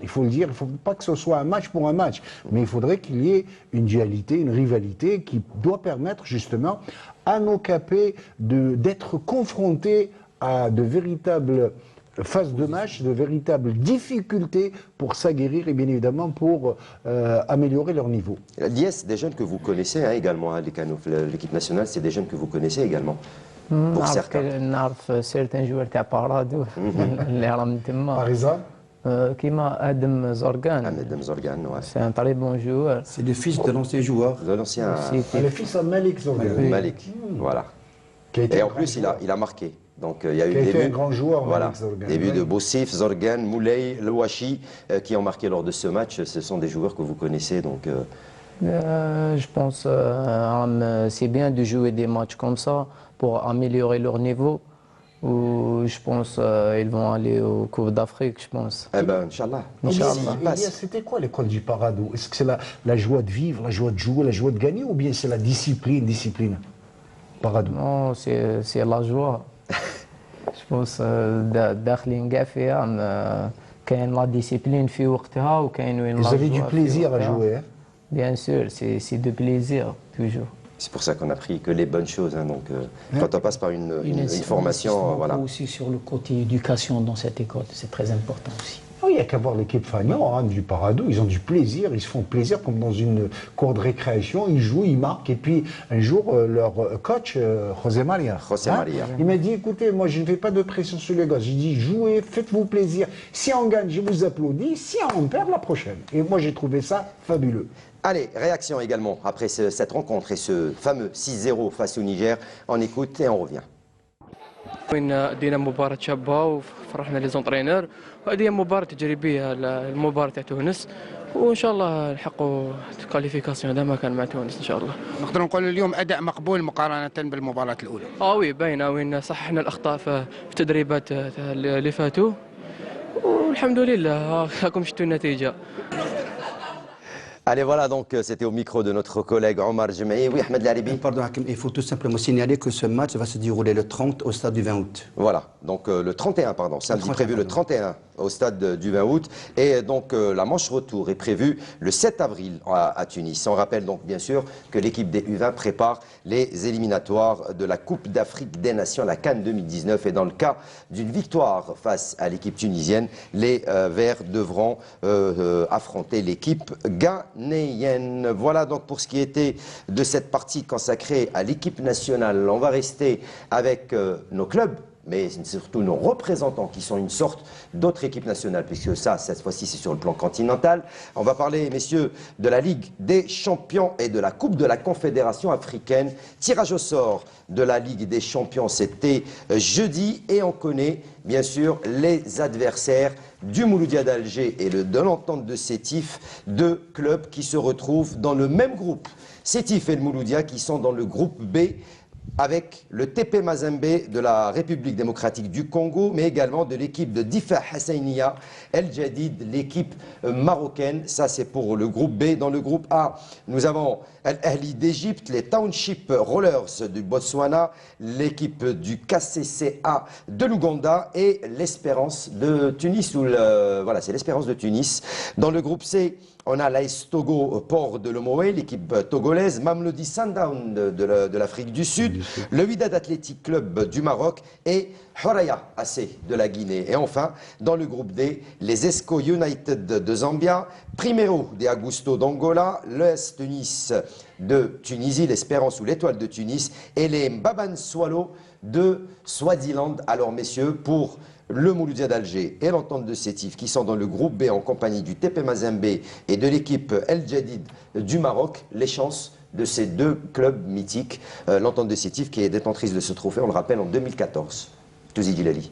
il faut le dire, il ne faut pas que ce soit un match pour un match, mais il faudrait qu'il y ait une dualité, une rivalité qui doit permettre justement à nos capés d'être confrontés à de véritables phases de match, de véritables difficultés pour s'aguerrir et bien évidemment pour améliorer leur niveau. L'IS, des jeunes que vous connaissez hein, également, hein, l'équipe nationale, c'est des jeunes que vous connaissez également. Pour certains. certains joueurs تاع بارادو اللي راهم تما. Par exemple, كيما ادم زورغان. Adam Zorgan, ouais. C'est un très bon joueur. C'est le fils de l'ancien joueur. De l'ancien le fils de Malik Zorgan, Malik. Voilà. qui a été Et un en grand plus, joueur. il a marqué. Donc il y a eu Qui a des été buts. un grand joueur, Voilà. Malik Zorgan. Des buts Oui. de Boussif, Zorgan, Moulay, Louachi qui ont marqué lors de ce match. Ce sont des joueurs que vous connaissez. Donc, Je pense c'est bien de jouer des matchs comme ça pour améliorer leur niveau. Ou je pense ils vont aller au Coupe d'Afrique, je pense. eh ben, Inch'Allah. Inch'Allah. Elias, c'était quoi l'école du Paradou? Est-ce que c'est la joie de vivre, la joie de jouer, la joie de gagner, ou bien c'est la discipline Paradou. Non, c'est la joie. Je pense داخلين كاع فيها كاين لا ديسيبلين في وقتها وكاين وين Vous avez du plaisir à jouer, hein? Bien sûr, c'est de plaisir toujours. C'est pour ça qu'on a pris que les bonnes choses. Hein, donc, quand on passe par une formation, On voilà. aussi sur le côté éducation dans cette école, c'est très important aussi. Oh, il n'y a qu'à voir l'équipe Fagnon du Paradou, ils ont du plaisir, ils se font plaisir comme dans une cour de récréation, ils jouent, ils marquent. Et puis un jour, leur coach, José Maria, il m'a dit, écoutez, moi je ne fais pas de pression sur les gosses, j'ai dit, jouez, faites-vous plaisir. Si on gagne, je vous applaudis, si on perd, la prochaine. Et moi j'ai trouvé ça fabuleux. Allez, réaction également après cette rencontre et ce fameux 6-0 face au Niger. On écoute et on revient. وين دينا مباراة شابة وفرحنا لي زونطرينور، وهذه مباراة تجريبية المباراة تاع تونس، وإن شاء الله نحققوا الكاليفيكاسيون هذا ما كان مع تونس إن شاء الله. نقدر نقول اليوم أداء مقبول مقارنة بالمباراة الأولى. وي باينة وين صححنا الأخطاء في التدريبات اللي فاتوا، والحمد لله راكم شفتوا النتيجة. Allez, voilà, donc c'était au micro de notre collègue Omar Jemaï. Oui, Ahmed Laribi. Pardon, Hakim, il faut tout simplement signaler que ce match va se dérouler le 30 au stade du 20 août. Voilà, donc le 31, pardon, samedi prévu le 31 au stade du 20 août. Et donc la manche retour est prévue le 7 avril à Tunis. On rappelle donc bien sûr que l'équipe des U20 prépare les éliminatoires de la Coupe d'Afrique des Nations, la CAN 2019. Et dans le cas d'une victoire face à l'équipe tunisienne, les Verts devront affronter l'équipe ghanéenne. Voilà donc pour ce qui était de cette partie consacrée à l'équipe nationale. On va rester avec nos clubs, mais surtout nos représentants qui sont une sorte d'autres équipes nationales, puisque ça, cette fois-ci, c'est sur le plan continental. On va parler, messieurs, de la Ligue des Champions et de la Coupe de la Confédération africaine. Tirage au sort de la Ligue des Champions, c'était jeudi, et on connaît, bien sûr, les adversaires du Mouloudia d'Alger et de l'Entente de Sétif, deux clubs qui se retrouvent dans le même groupe. Sétif et le Mouloudia qui sont dans le groupe B, avec le TP Mazembe de la République démocratique du Congo, mais également de l'équipe de Difa Hassaniya El Jadid, l'équipe marocaine. Ça, c'est pour le groupe B. Dans le groupe A, nous avons Al Ahli d'Égypte, les Township Rollers du Botswana, l'équipe du KCCA de l'Ouganda et l'Espérance de Tunis. Voilà, c'est l'Espérance de Tunis. Dans le groupe C, on a l'AS Togo Port de Lomoé, l'équipe togolaise, Mamelodi Sundown de l'Afrique du Sud, le Wydad Athletic Club du Maroc et Horaya AC de la Guinée. Et enfin, dans le groupe D, les Esco United de Zambia, Primero de Augusto d'Angola, l'ES Tunis de Tunisie, l'Espérance ou l'Étoile de Tunis et les Mbaban Swallow de Swaziland. Alors messieurs, pour le Mouloudia d'Alger et l'Entente de Sétif qui sont dans le groupe B en compagnie du TP Mazembe et de l'équipe El Jadid du Maroc, les chances de ces deux clubs mythiques, l'Entente de Sétif qui est détentrice de ce trophée, on le rappelle, en 2014. Touzi Dilali.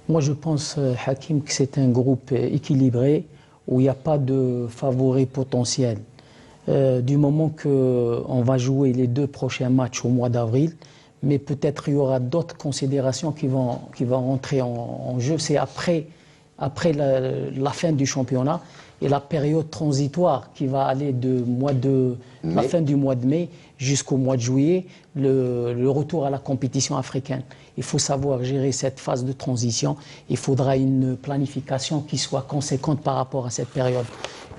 Moi je pense, Hakim, que c'est un groupe équilibré où il n'y a pas de favoris potentiels. Du moment qu'on va jouer les deux prochains matchs au mois d'avril, mais peut-être il y aura d'autres considérations qui vont rentrer en jeu. C'est après la fin du championnat et la période transitoire qui va aller la fin du mois de mai jusqu'au mois de juillet, le retour à la compétition africaine. Il faut savoir gérer cette phase de transition. Il faudra une planification qui soit conséquente par rapport à cette période.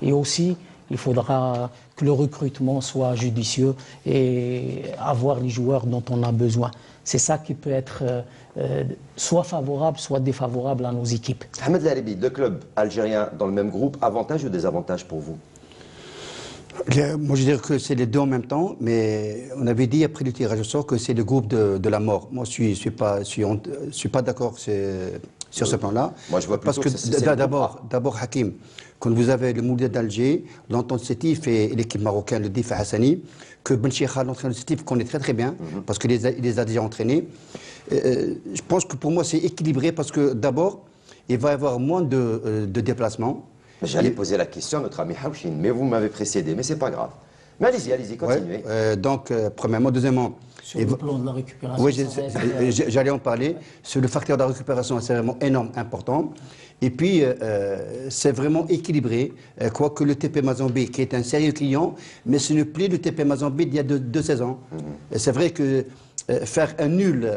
Et aussi, il faudra que le recrutement soit judicieux et avoir les joueurs dont on a besoin. C'est ça qui peut être soit favorable, soit défavorable à nos équipes. Ahmed Laribi, deux clubs algériens dans le même groupe, avantage ou désavantage pour vous? Moi, je dirais que c'est les deux en même temps, mais on avait dit après le tirage au sort que c'est le groupe de la mort. Moi, je suis pas d'accord sur ce plan-là. Moi, je vois plutôt parce que d'abord, Hakim, quand vous avez le Mouloudia d'Alger, l'Entente Sétif et l'équipe marocaine, le Difa Hassani, que Ben Chikha, l'entraîneur de Sétif, connaît très très bien, parce qu'il les a déjà entraînés. Je pense que pour moi, c'est équilibré parce que d'abord, il va y avoir moins de déplacements. J'allais poser la question à notre ami Hawchin, mais vous m'avez précédé, mais c'est pas grave. Mais allez-y, continuez. Ouais, donc, premièrement. Deuxièmement, sur le plan de la récupération. Oui, j'allais en parler. Sur le facteur de la récupération, c'est vraiment énorme, important. Et puis, c'est vraiment équilibré. Quoique le TP Mazembe, qui est un sérieux client, mais ce n'est plus le TP Mazembe d'il y a deux saisons. C'est vrai que faire un nul,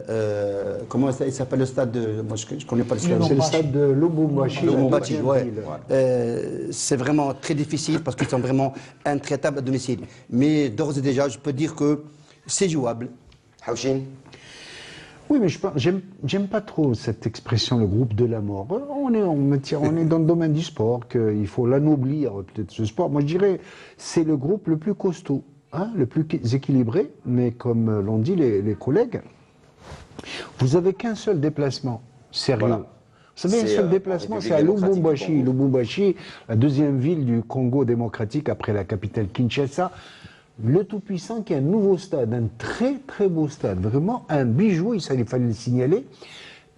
comment il s'appelle le stade de... Moi, je ne connais pas le stade. C'est le stade de Lubumbashi. Ouais. C'est vraiment très difficile parce qu'ils sont vraiment intraitables à domicile. Mais d'ores et déjà, je peux dire que c'est jouable. Hawchin? Oui, mais j'aime pas trop cette expression, le groupe de la mort. On est dans le domaine du sport, qu'il faut l'anoblir, peut-être, ce sport. Moi, je dirais, c'est le groupe le plus costaud, hein, le plus équilibré, mais comme l'ont dit les collègues, vous avez qu'un seul déplacement sérieux. Voilà. Vous savez, un seul déplacement, c'est à Lubumbashi. Lubumbashi, la deuxième ville du Congo démocratique après la capitale Kinshasa. Le Tout-Puissant qui est un nouveau stade, un très très beau stade, vraiment un bijou, il fallait le signaler.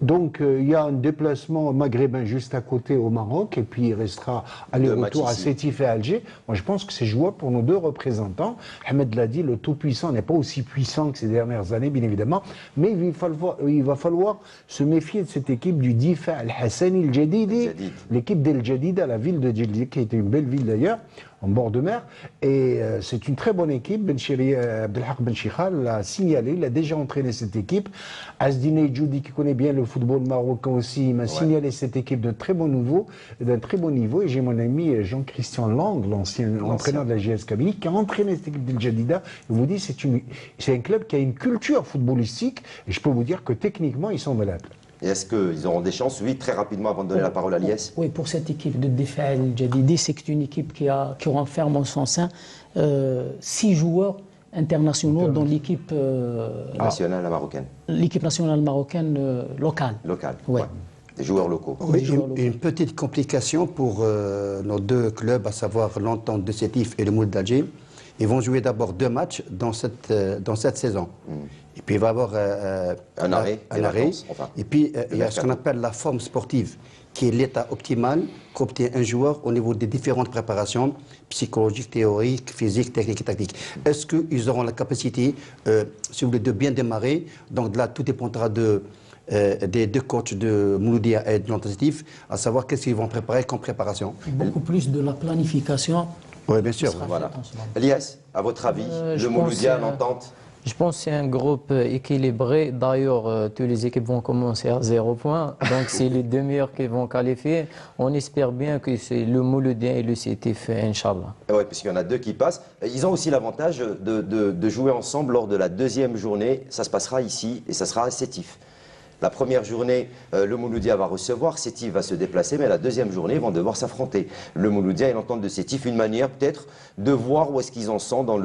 Donc il y a un déplacement maghrébin juste à côté au Maroc et puis il restera aller-retour à Sétif et Alger. Moi je pense que c'est jouable pour nos deux représentants. Ahmed l'a dit, le Tout-Puissant n'est pas aussi puissant que ces dernières années bien évidemment, mais il va falloir se méfier de cette équipe du Difa Al-Hassani El Jadidi, l'équipe d'El Jadid à la ville de Djildi qui était une belle ville d'ailleurs. en bord de mer. Et c'est une très bonne équipe. Abdelhak Ben Chikhal l'a signalé, il a déjà entraîné cette équipe. Asdine Djoudi, qui connaît bien le football marocain aussi, il m'a signalé cette équipe d'un très bon niveau. Et j'ai mon ami Jean-Christian Lang, l'ancien entraîneur de la GS Kabylie, qui a entraîné cette équipe d'El Jadida. Je vous dis, c'est un club qui a une culture footballistique. Et je peux vous dire que techniquement, ils sont valables. Et est-ce qu'ils auront des chances? Oui, très rapidement, avant de donner la parole à Lies. Oui, pour cette équipe de Difa El Jadidi, c'est une équipe qui renferme en son sein 6 joueurs internationaux dans l'équipe nationale marocaine. L'équipe nationale marocaine locale. Locale, ouais. Des joueurs locaux. Oui, une petite complication pour nos deux clubs, à savoir l'Entente de Sétif et le Moule d'Alger. Ils vont jouer d'abord 2 matchs dans cette saison. Et puis il va y avoir un arrêt. Enfin. Et puis il y a ce qu'on appelle la forme sportive, qui est l'état optimal qu'obtient un joueur au niveau des différentes préparations psychologiques, théoriques, physiques, techniques et tactiques. Est-ce qu'ils auront la capacité, si vous voulez, de bien démarrer? Donc là, tout dépendra des deux coachs de Mouloudia et de l'Antacitif, à savoir qu'est-ce qu'ils vont préparer comme préparation. Beaucoup plus de la planification. Oui, bien sûr. Voilà. Elias, à votre avis, le Mouloudia, l'entente? Je pense que c'est un groupe équilibré. D'ailleurs, toutes les équipes vont commencer à 0 points. Donc, c'est les 2 meilleurs qui vont qualifier. On espère bien que c'est le Mouloudia et le Sétif, Inch'Allah. Oui, puisqu'il y en a 2 qui passent. Ils ont aussi l'avantage de jouer ensemble lors de la 2e journée. Ça se passera ici et ça sera à Sétif. La première journée, le Mouloudia va recevoir, Sétif va se déplacer, mais la 2e journée, ils vont devoir s'affronter. Le Mouloudia et l'entente de Sétif, une manière peut-être de voir où est-ce qu'ils en sont dans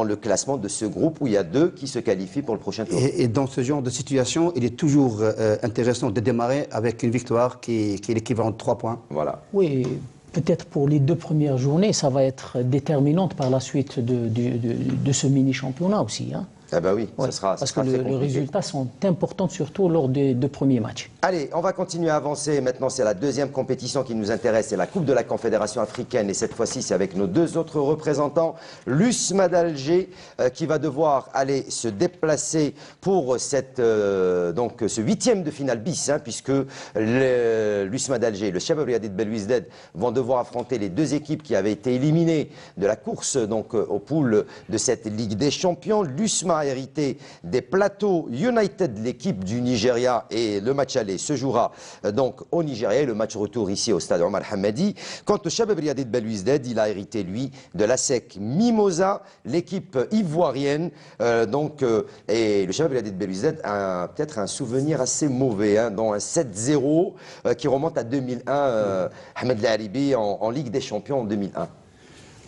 le classement de ce groupe où il y a 2 qui se qualifient pour le prochain tour. Et dans ce genre de situation, il est toujours intéressant de démarrer avec une victoire qui est l'équivalent de 3 points. Voilà. Oui, peut-être pour les 2 premières journées, ça va être déterminante par la suite de ce mini-championnat aussi. Hein. Ah ben oui, ouais, ça sera parce que très les résultats sont importants surtout lors des 2 premiers matchs. Allez, on va continuer à avancer. Maintenant, c'est la 2e compétition qui nous intéresse, c'est la Coupe de la Confédération africaine. Et cette fois-ci, c'est avec nos 2 autres représentants. L'USMA d'Alger qui va devoir aller se déplacer pour donc ce 8e de finale bis, hein, puisque l'USMA d'Alger et le Chabab Riadid Belouizdad vont devoir affronter les 2 équipes qui avaient été éliminées de la course donc aux poules de cette Ligue des Champions. L'USMA a hérité des Plateaux United, l'équipe du Nigeria, et le match aller se jouera donc au Nigeria et le match retour ici au stade Omar Hamadi. Quant au Chabab Riadid Belouizdad, il a hérité lui de l'ASEC Mimosa, l'équipe ivoirienne, et le Chabab Riadid Belouizdad a peut-être un souvenir assez mauvais, hein, dont un 7-0 qui remonte à 2001, Ahmed Laribi en Ligue des Champions en 2001.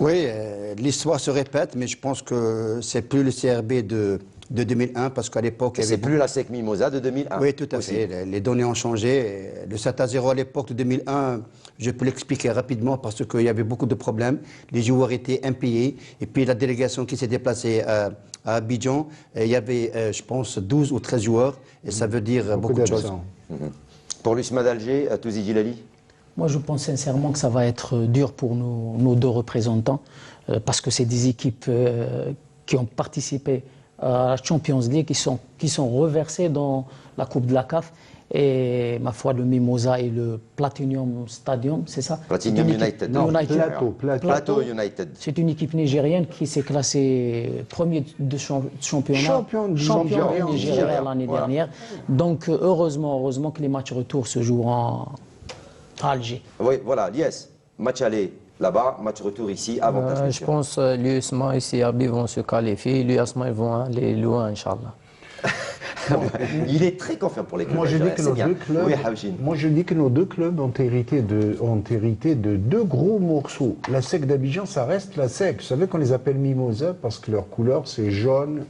Oui, l'histoire se répète, mais je pense que c'est plus le CRB de 2001, parce qu'à l'époque... C'est plus la SEC Mimosa de 2001. Oui, tout à fait. Les données ont changé. Le 7-0 à l'époque de 2001, je peux l'expliquer rapidement, parce qu'il y avait beaucoup de problèmes. Les joueurs étaient impayés. Et puis la délégation qui s'est déplacée à Abidjan, il y avait, je pense, 12 ou 13 joueurs. Et ça veut dire beaucoup de choses. Pour l'USMA d'Alger, Touzi Djilali? Moi, je pense sincèrement que ça va être dur pour nos 2 représentants, parce que c'est des équipes qui ont participé à la Champions League, qui sont reversées dans la Coupe de la CAF. Et ma foi, le Mimosa et le Platinum Stadium, c'est ça? Platinum United. Non, Plateau United. C'est une équipe nigérienne qui s'est classée premier de championnat. Champion Nigeria l'année dernière. Donc, heureusement que les matchs retour se jouent à Alger. Oui, voilà, Lies, match aller là-bas, match retour ici, avantage. Je pense que l'USMA et CRB vont se qualifier, l'USMA ils vont aller loin, Inch'Allah. Il est très confiant pour les clubs. Moi je dis que nos 2 clubs ont hérité de 2 gros morceaux. La SEC d'Abidjan, ça reste la SEC. Vous savez qu'on les appelle Mimosa parce que leur couleur c'est jaune,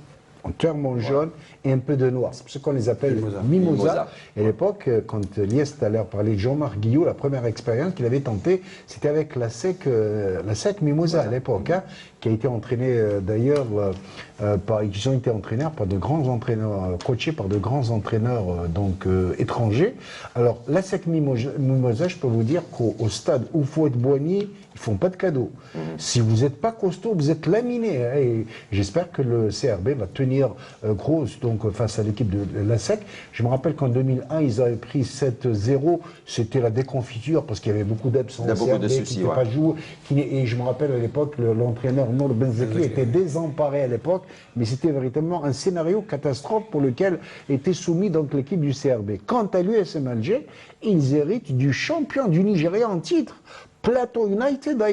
entièrement jaune et un peu de noir. C'est pour ça qu'on les appelle Mimosa. Et à l'époque, quand Lies tout à l'heure parlait de Jean-Marc Guillot, la première expérience qu'il avait tentée, c'était avec la SEC Mimosa à l'époque, hein, qui a été entraîné d'ailleurs ils ont été entraînés par de grands entraîneurs, coachés par de grands entraîneurs étrangers. Alors, l'ASEC Mimosa, je peux vous dire qu'au stade Houphouët-Boigny, ils font pas de cadeaux. Si vous n'êtes pas costaud, vous êtes laminé. Hein, et j'espère que le CRB va tenir gros face à l'équipe de l'ASEC. Je me rappelle qu'en 2001, ils avaient pris 7-0. C'était la déconfiture parce qu'il y avait beaucoup d'absents. Il y a beaucoup de soucis, qui n'étaient pas joués. Et je me rappelle à l'époque, l'entraîneur Nour Benzeki était désemparé à l'époque. Mais c'était véritablement un scénario catastrophe pour lequel était soumis donc l'équipe du CRB. Quant à l'USM Alger, ils héritent du champion du Nigeria en titre. Plateau United a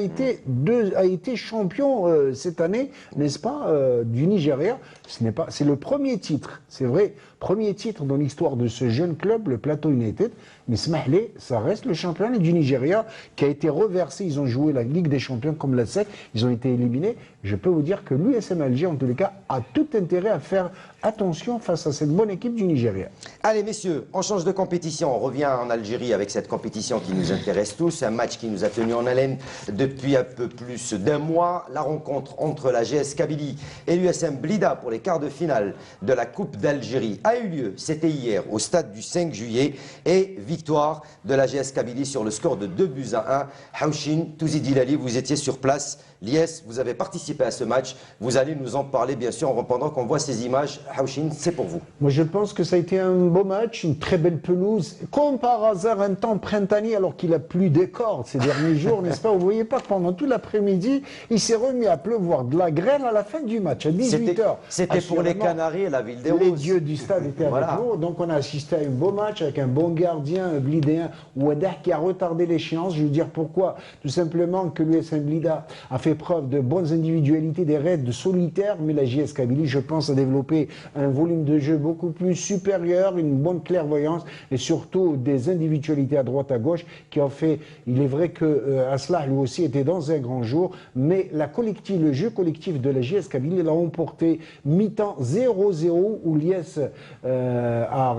été champion cette année, n'est-ce pas, du Nigeria. C'est le premier titre, c'est vrai, premier titre dans l'histoire de ce jeune club, le Plateau United. Mais Smahlé, ça reste le championnat du Nigeria qui a été reversé. Ils ont joué la Ligue des Champions comme la SEC, ils ont été éliminés. Je peux vous dire que l'USM Alger, en tous les cas, a tout intérêt à faire attention face à cette bonne équipe du Nigeria. Allez messieurs, on change de compétition, on revient en Algérie avec cette compétition qui nous intéresse tous, un match qui nous a tenu en haleine depuis un peu plus d'un mois, la rencontre entre la GS Kabylie et l'USM Blida pour les quarts de finale de la Coupe d'Algérie a eu lieu, c'était hier au stade du 5 juillet et victoire de la GS Kabylie sur le score de 2-1. Haouchin, Touzi Dilali, vous étiez sur place. Lies, vous avez participé à ce match. Vous allez nous en parler, bien sûr, pendant qu'on voit ces images. Haouchin, c'est pour vous. Moi, je pense que ça a été un beau match, une très belle pelouse. Comme par hasard, un temps printanier, alors qu'il a plu des cordes ces derniers jours, n'est-ce pas? Vous ne voyez pas que pendant tout l'après-midi, il s'est remis à pleuvoir de la grêle à la fin du match, à 18h. C'était pour les Canaries et la ville des Roses. Les dieux du stade étaient avec nous. Donc, on a assisté à un beau match avec un bon gardien, un blidéen, Ouadah, qui a retardé l'échéance. Je veux dire pourquoi? Tout simplement que l'USM Blida a fait preuve de bonnes individualités, des raids de solitaires, mais la JS Kabylie, je pense, a développé un volume de jeu beaucoup plus supérieur, une bonne clairvoyance et surtout des individualités à droite à gauche qui ont fait, il est vrai que Aslah lui aussi était dans un grand jour, mais le jeu collectif de la JS Kabylie l'a emporté mi-temps 0-0 où l'IS a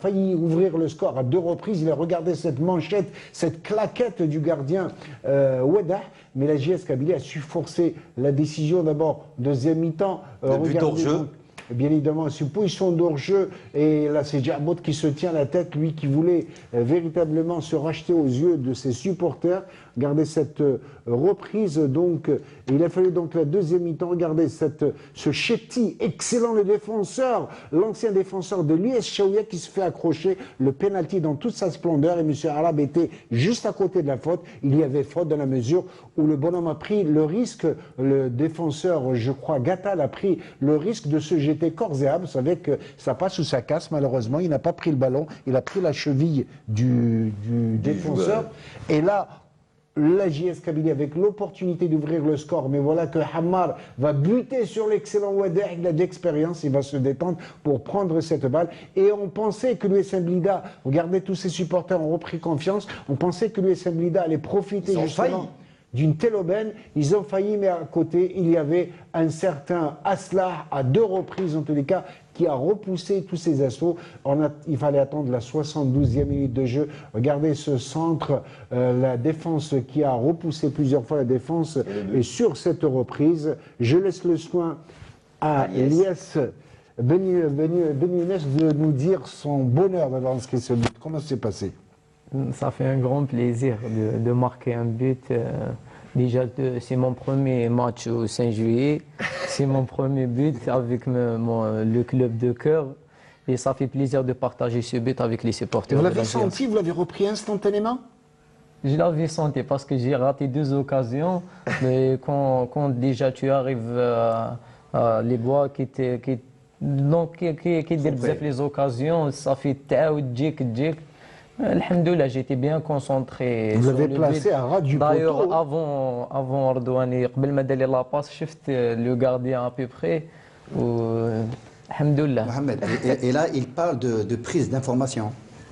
failli ouvrir le score à 2 reprises. Il a regardé cette manchette, cette claquette du gardien Ouadah, mais la JS Kabylie a su forcer la décision d'abord, deuxième mi-temps. Le but hors jeu. Bien évidemment, c'est une position d'hors-jeu, et là c'est Djabot qui se tient la tête, lui qui voulait véritablement se racheter aux yeux de ses supporters. Regardez cette reprise, donc, il a fallu donc la deuxième mi-temps, regardez ce Chetty, excellent le défenseur, l'ancien défenseur de l'US Chaouia qui se fait accrocher, le pénalty dans toute sa splendeur, et M. Arab était juste à côté de la faute. Il y avait faute dans la mesure où le bonhomme a pris le risque, le défenseur, je crois, Gattal a pris le risque de se jeter corps et âme. Vous savez que ça passe ou ça casse, malheureusement, il n'a pas pris le ballon, il a pris la cheville du défenseur, et là, la JS Kabylie avec l'opportunité d'ouvrir le score, mais voilà que Hammar va buter sur l'excellent Ouadah, il a d'expérience, il va se détendre pour prendre cette balle, et on pensait que l'USM Blida, regardez, tous ses supporters ont repris confiance, on pensait que l'USM Blida allait profiter justement d'une telle aubaine. Ils ont failli, mais à côté, il y avait un certain Aslah, à 2 reprises en tous les cas, qui a repoussé tous ces assauts. Il fallait attendre la 72e minute de jeu. Regardez ce centre, la défense qui a repoussé plusieurs fois la défense. Et sur cette reprise, je laisse le soin à Elias Benyounes de nous dire son bonheur d'avoir inscrit ce but. Comment ça s'est passé? Ça fait un grand plaisir de marquer un but. Déjà, c'est mon premier match au 5 juillet. C'est mon premier but avec le club de cœur. Et ça fait plaisir de partager ce but avec les supporters. Vous l'avez senti, vous l'avez repris instantanément? Je l'avais senti parce que j'ai raté 2 occasions. Mais quand déjà tu arrives à les bois qui développent les occasions, ça fait djik. Alhamdoulilah, j'étais bien concentré. Vous l'avez placé à ras du poteau. D'ailleurs, avant Ardouani, قبل ما دار la passe, شفت le gardien à peu près. Alhamdoulilah. Mohamed, et là, il parle de prise d'information.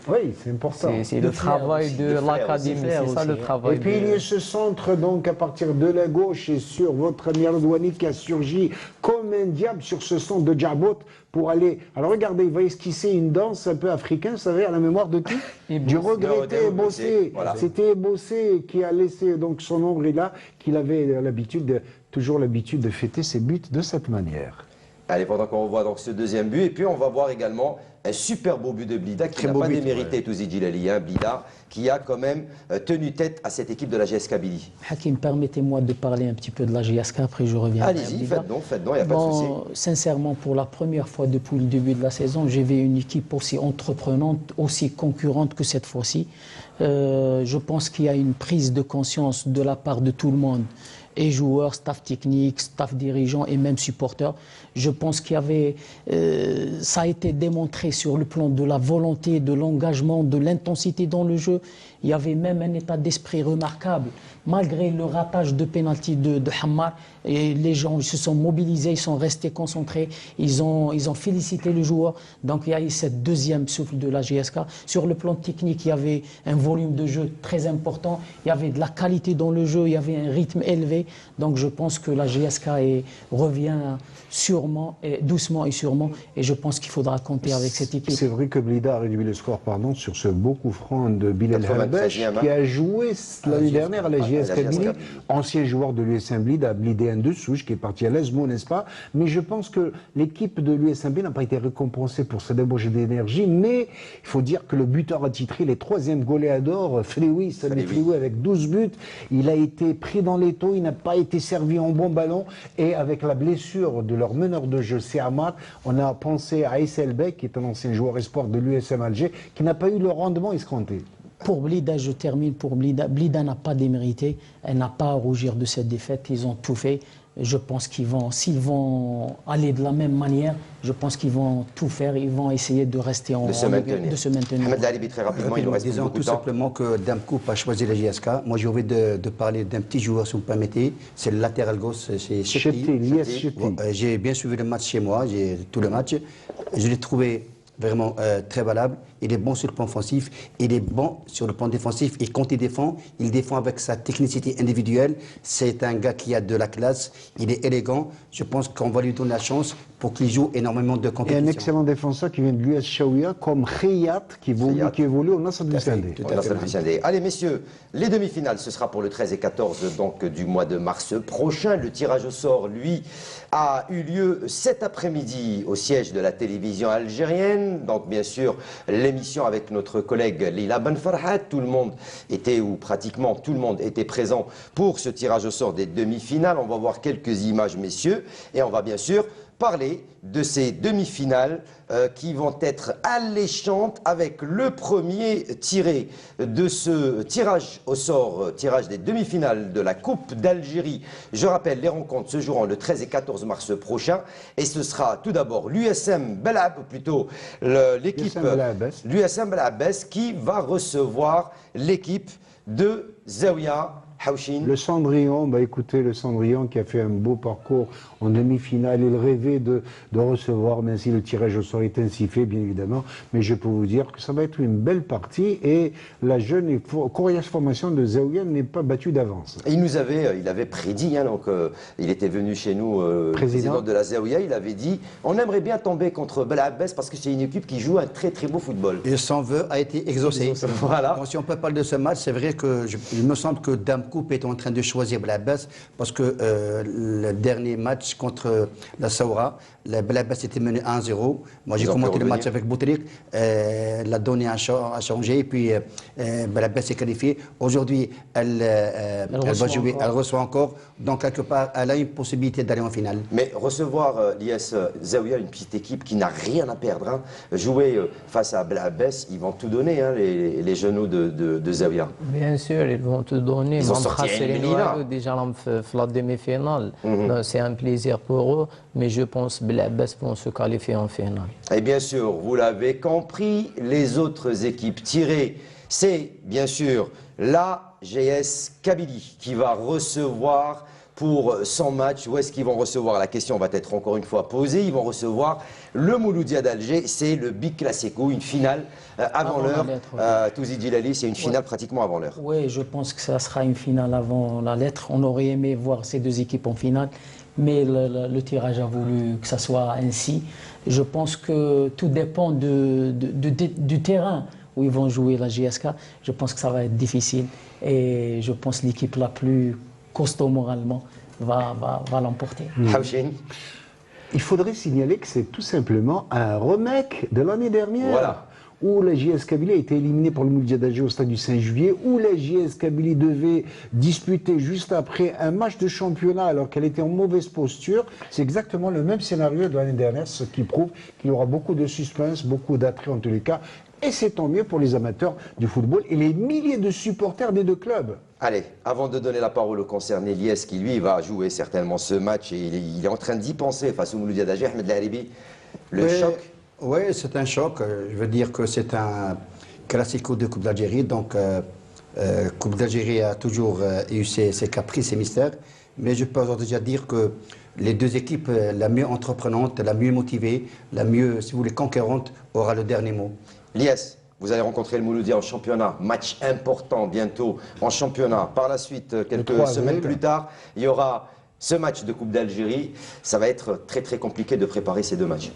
Oui, c'est important. C'est le travail de l'académie, c'est ça le travail. Et puis il y a ce centre donc à partir de la gauche et sur votre ami Ardouani qui a surgi comme un diable sur ce centre de Djabot pour aller. Alors regardez, il va esquisser une danse un peu africaine, vous savez, à la mémoire de qui? Du regretté Bossé. Voilà. C'était Bossé qui a laissé donc son ombre là, qu'il avait l'habitude toujours l'habitude de fêter ses buts de cette manière. Allez, pendant qu'on revoit donc ce deuxième but, et puis on va voir également un super beau but de Blida qui n'a pas démérité Touzi Djilali, hein, Blida qui a quand même tenu tête à cette équipe de la GS Kabylie. Hakim, permettez-moi de parler un petit peu de la GSK, après je reviens. Allez-y, faites donc, il n'y a pas de souci. Sincèrement, pour la première fois depuis le début de la saison, j'ai vu une équipe aussi entreprenante, aussi concurrente que cette fois-ci. Je pense qu'il y a une prise de conscience de la part de tout le monde, et joueurs, staff technique, staff dirigeant et même supporters. Je pense qu'il y avait, ça a été démontré sur le plan de la volonté, de l'engagement, de l'intensité dans le jeu. Il y avait même un état d'esprit remarquable. Malgré le ratage de pénalty de Hammar, et les gens se sont mobilisés, ils sont restés concentrés, ils ont félicité le joueur. Donc il y a eu cette deuxième souffle de la GSK. Sur le plan technique, il y avait un volume de jeu très important, il y avait de la qualité dans le jeu, il y avait un rythme élevé. Donc je pense que la GSK revient sûrement, doucement et sûrement, et je pense qu'il faudra compter avec cette équipe. C'est vrai que Blida a réduit le score sur ce beau coup franc de Bilal Habash, qui a joué l'année dernière à la GS Kabylie, ancien joueur de l'USM Blida, Blidéen de Souche, qui est parti à l'ESMO, n'est-ce pas? Mais je pense que l'équipe de l'USM n'a pas été récompensée pour sa débauche d'énergie, mais il faut dire que le buteur attitré, les troisième goléador, Flewi, avec 12 buts, il a été pris dans l'étau, il n'a pas été servi en bon ballon, et avec la blessure de leur meneur de jeu, c'est Amar, on a pensé à Aïssel Beck, qui est un ancien joueur espoir de l'USM Alger, qui n'a pas eu le rendement escompté. Pour Blida, je termine pour Blida. Blida n'a pas démérité, elle n'a pas à rougir de cette défaite, ils ont tout fait. Je pense qu'ils vont, s'ils vont aller de la même manière, je pense qu'ils vont tout faire, ils vont essayer de rester de se maintenir. Ahmed Lalibi, très rapidement, il nous reste beaucoup de temps. Disons tout simplement que Damkoup a choisi la GSK. Moi, j'ai envie de parler d'un petit joueur, si vous me permettez. C'est le latéral gauche, c'est Chetty. J'ai bien suivi le match chez moi, j'ai tout le match. Je l'ai trouvé vraiment très valable. Il est bon sur le plan offensif, il est bon sur le plan défensif. Et quand il défend avec sa technicité individuelle. C'est un gars qui a de la classe, il est élégant. Je pense qu'on va lui donner la chance pour qu'il joue énormément de compétitions. Et un excellent défenseur qui vient de l'US Chaouia, comme Khayat, qui évolue au Nasr du Sindé. Allez, messieurs, les demi-finales, ce sera pour le 13 et 14 donc, du mois de mars prochain. Le tirage au sort, lui, a eu lieu cet après-midi au siège de la télévision algérienne. Donc, bien sûr, l'émission avec notre collègue Lila Ben Farhat. Tout le monde était, ou pratiquement tout le monde était présent pour ce tirage au sort des demi-finales. On va voir quelques images, messieurs, et on va bien sûr parler de ces demi-finales qui vont être alléchantes avec le premier tiré de ce tirage au sort, tirage des demi-finales de la Coupe d'Algérie. Je rappelle, les rencontres se joueront le 13 et 14 mars prochain et ce sera tout d'abord l'USM Belab, ou plutôt l'équipe l'USM Belabès qui va recevoir l'équipe de Zaouia. Le Cendrillon, écoutez, le Cendrillon qui a fait un beau parcours en demi-finale, il rêvait de recevoir, même si le tirage au sort est ainsi fait, bien évidemment, mais je peux vous dire que ça va être une belle partie et la jeune et courageuse formation de Zaouia n'est pas battue d'avance. Il avait prédit, hein, donc il était venu chez nous, le président de la Zaouia, il avait dit, on aimerait bien tomber contre Belabès parce que c'est une équipe qui joue un très très beau football. Et son vœu a été exaucé. Voilà. Bon, si on peut parler de ce match, c'est vrai que il me semble que Damkoup est en train de choisir Belabès parce que le dernier match contre la Saoura, Belabès était mené 1-0. Moi j'ai commenté le match avec Boutrik, la donnée a changé et puis Belabès est qualifiée. Aujourd'hui elle va jouer, elle reçoit encore, donc quelque part elle a une possibilité d'aller en finale. Mais recevoir l'IS Zaouia, une petite équipe qui n'a rien à perdre, hein, jouer face à Belabès, ils vont tout donner, hein, les genoux de Zaouia. Bien sûr, ils vont tout donner. Ils ont sorti déjà la demi-finale. C'est un plaisir pour eux, mais je pense que Belabès vont se qualifier en finale. Et bien sûr, vous l'avez compris, les autres équipes tirées, c'est bien sûr la GS Kabylie qui va recevoir pour son match. Où est-ce qu'ils vont recevoir? La question va être encore une fois posée. Ils vont recevoir le Mouloudia d'Alger. C'est le Big Classico, une finale avant l'heure. Touzi Djilali, c'est une finale pratiquement avant l'heure. Oui, je pense que ça sera une finale avant la lettre. On aurait aimé voir ces deux équipes en finale, mais le tirage a voulu que ça soit ainsi. Je pense que tout dépend du terrain où ils vont jouer la GSK. Je pense que ça va être difficile et je pense que l'équipe la plus costaud moralement va l'emporter. Hawchin. Il faudrait signaler que c'est tout simplement un remake de l'année dernière. Voilà. Où la JS Kabylie a été éliminée pour le Mouloudia d'Alger au stade du 5 juillet, où la JS Kabylie devait disputer juste après un match de championnat alors qu'elle était en mauvaise posture. C'est exactement le même scénario de l'année dernière, ce qui prouve qu'il y aura beaucoup de suspense, beaucoup d'attrait en tous les cas. Et c'est tant mieux pour les amateurs du football et les milliers de supporters des deux clubs. Allez, avant de donner la parole au concerné Lies, qui lui va jouer certainement ce match et il est en train d'y penser face au Mouloudia d'Alger, Ahmed Laharibi, le choc. Oui, c'est un choc. Je veux dire que c'est un classico de Coupe d'Algérie. Donc, Coupe d'Algérie a toujours eu ses caprices, ses mystères. Mais je peux déjà dire que les deux équipes, la mieux entreprenante, la mieux motivée, la mieux, si vous voulez, conquérante, aura le dernier mot. Lies, vous allez rencontrer le Mouloudia en championnat. Match important bientôt en championnat. Par la suite, quelques semaines plus tard, il y aura ce match de Coupe d'Algérie. Ça va être très très compliqué de préparer ces deux matchs.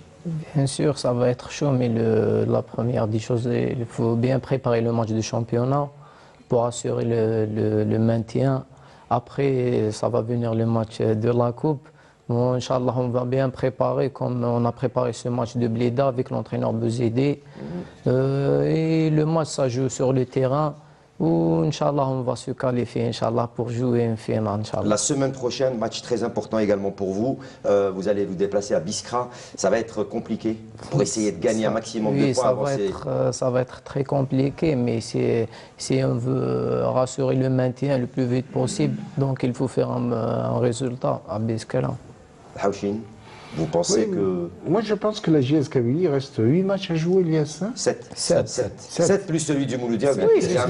Bien sûr, ça va être chaud, mais la première des choses, il faut bien préparer le match de championnat pour assurer le maintien. Après, ça va venir le match de la Coupe. Bon, Inch'Allah, on va bien préparer comme on a préparé ce match de Blida avec l'entraîneur Beuzédé. Et le match, ça joue sur le terrain où, Inch'Allah, on va se qualifier, Inch'Allah, pour jouer une finale, Inch'Allah. La semaine prochaine, match très important également pour vous. Vous allez vous déplacer à Biskra. Ça va être compliqué pour essayer de gagner un maximum de points. Ça va être très compliqué, mais si on veut rassurer le maintien le plus vite possible, donc il faut faire un résultat à Biskra. Hawchin, vous pensez que... Moi, je pense que la JS Kabylie reste 8 matchs à jouer, Lies. 7 plus celui du Mouloudia. Oui, c'est un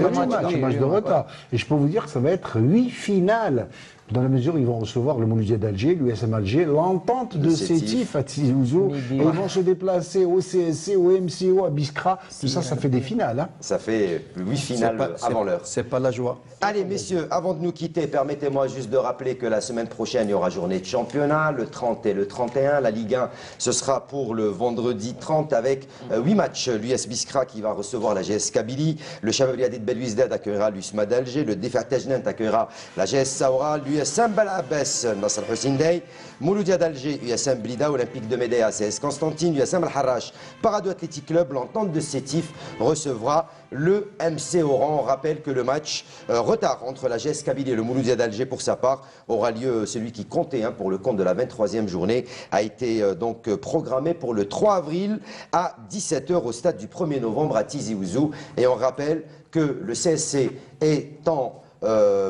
match de retard. Et je peux vous dire que ça va être 8 finales. Dans la mesure où ils vont recevoir le Mouloudia d'Alger, l'USM Alger, l'entente de Sétif à Tizi Ouzou, et ils vont se déplacer au CSC, au MCO, à Biskra. Tout ça, ça fait des finales. Hein. Ça fait 8 finales avant l'heure. C'est pas la joie. Allez, messieurs, avant de nous quitter, permettez-moi juste de rappeler que la semaine prochaine, il y aura journée de championnat, le 30 et le 31. La Ligue 1, ce sera pour le vendredi 30 avec 8 matchs. L'US Biskra qui va recevoir la GS Kabylie, le Shabab Liadid Belouizdad accueillera l'USMA d'Alger, le Défa Tajnant accueillera la GS Saoura, l'USM Bal Abbas, Nasr Hussein Dey, Mouloudia d'Alger, USM Blida, Olympique de Médéa, CS Constantine, USM Al-Harrach, Paradou Athletic Club, l'entente de Sétif recevra le MC Oran. On rappelle que le match retard entre la GS Kabylie et le Mouloudia d'Alger pour sa part aura lieu, celui qui comptait pour le compte de la 23e journée, a été donc programmé pour le 3 avril à 17 h au stade du 1er novembre à Tizi Ouzou. Et on rappelle que le CSC est en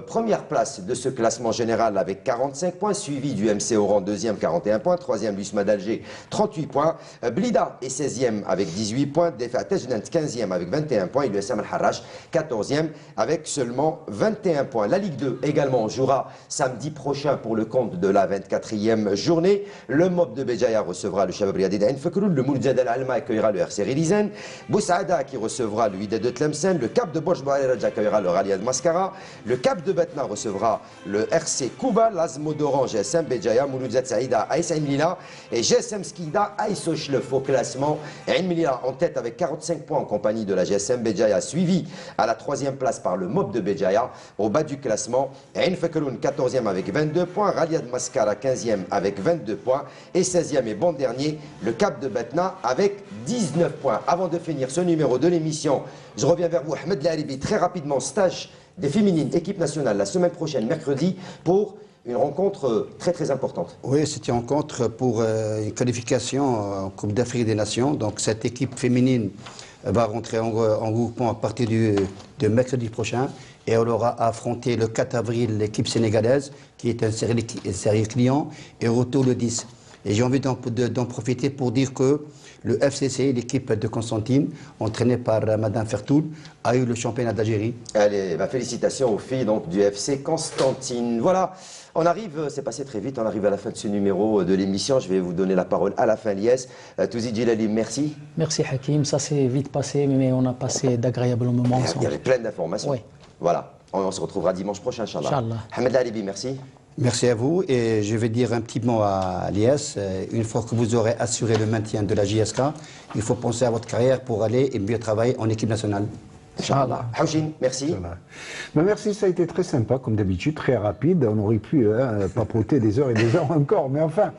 première place de ce classement général avec 45 points, suivi du MC Oran 2e 41 points, 3e l'USMA d'Alger 38 points, Blida est 16e avec 18 points, Défa Tajnant 15e avec 21 points et l'USM Al-Harrach 14e avec seulement 21 points. La Ligue 2 également jouera samedi prochain pour le compte de la 24e journée. Le Mob de Béjaïa recevra le Shabab Liadid Ain Fakroul, le Mouloudia d'Al-Alma accueillera le RC Rilizane, Boussaada qui recevra le Wydad de Tlemcen, le Cap de Borj Baharaj accueillera le Raliad Mascara, le Cap de Batna recevra le RC Kouba, l'Azmo d'Oran, GSM Béjaïa, Mouloudia Saïda, Aïs Ain Lila et GSM Skida, Aïs Ochlef au classement. Ain Lila en tête avec 45 points en compagnie de la GSM Béjaïa, suivi à la 3e place par le Mob de Béjaïa. Au bas du classement, Ain Fakroun 14e avec 22 points, Raliad Mascara 15e avec 22 points et 16e et bon dernier, le Cap de Batna avec 19 points. Avant de finir ce numéro de l'émission, je reviens vers vous, Ahmed Laharibi, très rapidement, stage des féminines, équipe nationale, la semaine prochaine, mercredi, pour une rencontre très très importante. Oui, c'était une rencontre pour une qualification en Coupe d'Afrique des Nations. Donc cette équipe féminine va rentrer en groupement à partir de mercredi prochain. Et elle aura affronté le 4 avril l'équipe sénégalaise, qui est un série client, et retour le 10. Et j'ai envie d'en profiter pour dire que le FCC, l'équipe de Constantine, entraînée par Madame Fertoul, a eu le championnat d'Algérie. Allez, félicitations aux filles donc, du FC Constantine. Voilà, on arrive, c'est passé très vite, on arrive à la fin de ce numéro de l'émission. Je vais vous donner la parole à la fin, Lies. Touzi Djilali, merci. Merci Hakim, ça s'est vite passé, mais on a passé d'agréables moments ensemble. Il y avait plein d'informations. Oui. Voilà, on se retrouvera dimanche prochain, Inch'Allah. Ahmed Laharibi, merci. Merci à vous et je vais dire un petit mot à l'IS. Une fois que vous aurez assuré le maintien de la JSK, il faut penser à votre carrière pour aller et mieux travailler en équipe nationale. Inch'Allah. Houchine, merci. Ben merci, ça a été très sympa, comme d'habitude, très rapide. On aurait pu papoter des heures et des heures encore, mais enfin,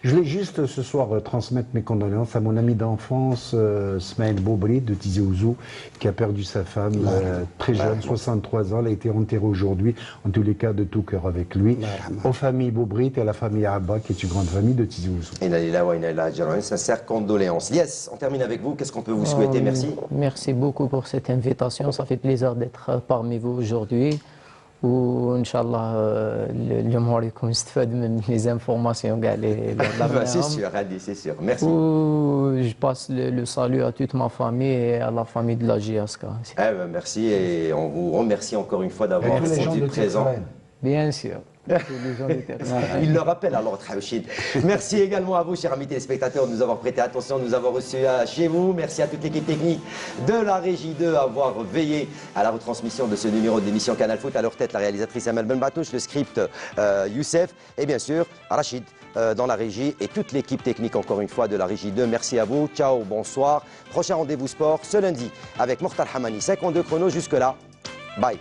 je voulais juste ce soir transmettre mes condoléances à mon ami d'enfance, Smaïl Boubrit de Tizi Ouzou, qui a perdu sa femme très jeune, 63 ans. Elle a été enterrée aujourd'hui, en tous les cas de tout cœur avec lui. Aux familles Boubrit et à la famille Abba, qui est une grande famille de Tizi Ouzou. Sincères condoléances. Lies, on termine avec vous. Qu'est-ce qu'on peut vous souhaiter? Merci. Merci beaucoup pour cette invitation. Ça fait plaisir d'être parmi vous aujourd'hui. وان شاء الله الجمهور يكون استفاد من les informations كاع اللي c'est sûr, merci. Je passe le salut à toute ma famille et à la famille de la JSK. Merci et on vous remercie encore une fois d'avoir répondu présent. Bien sûr. Il le rappelle alors, Houchine. Merci également à vous, chers amis téléspectateurs, de nous avoir prêté attention, de nous avoir reçus chez vous. Merci à toute l'équipe technique de la Régie 2 d'avoir veillé à la retransmission de ce numéro de l'émission Canal Foot. À leur tête, la réalisatrice Amel Benbatouche, le script Youssef et bien sûr Rachid dans la régie et toute l'équipe technique encore une fois de la Régie 2. Merci à vous. Ciao, bonsoir. Prochain rendez-vous sport ce lundi avec Mokhtar Hamani, 52 chronos jusque-là. Bye.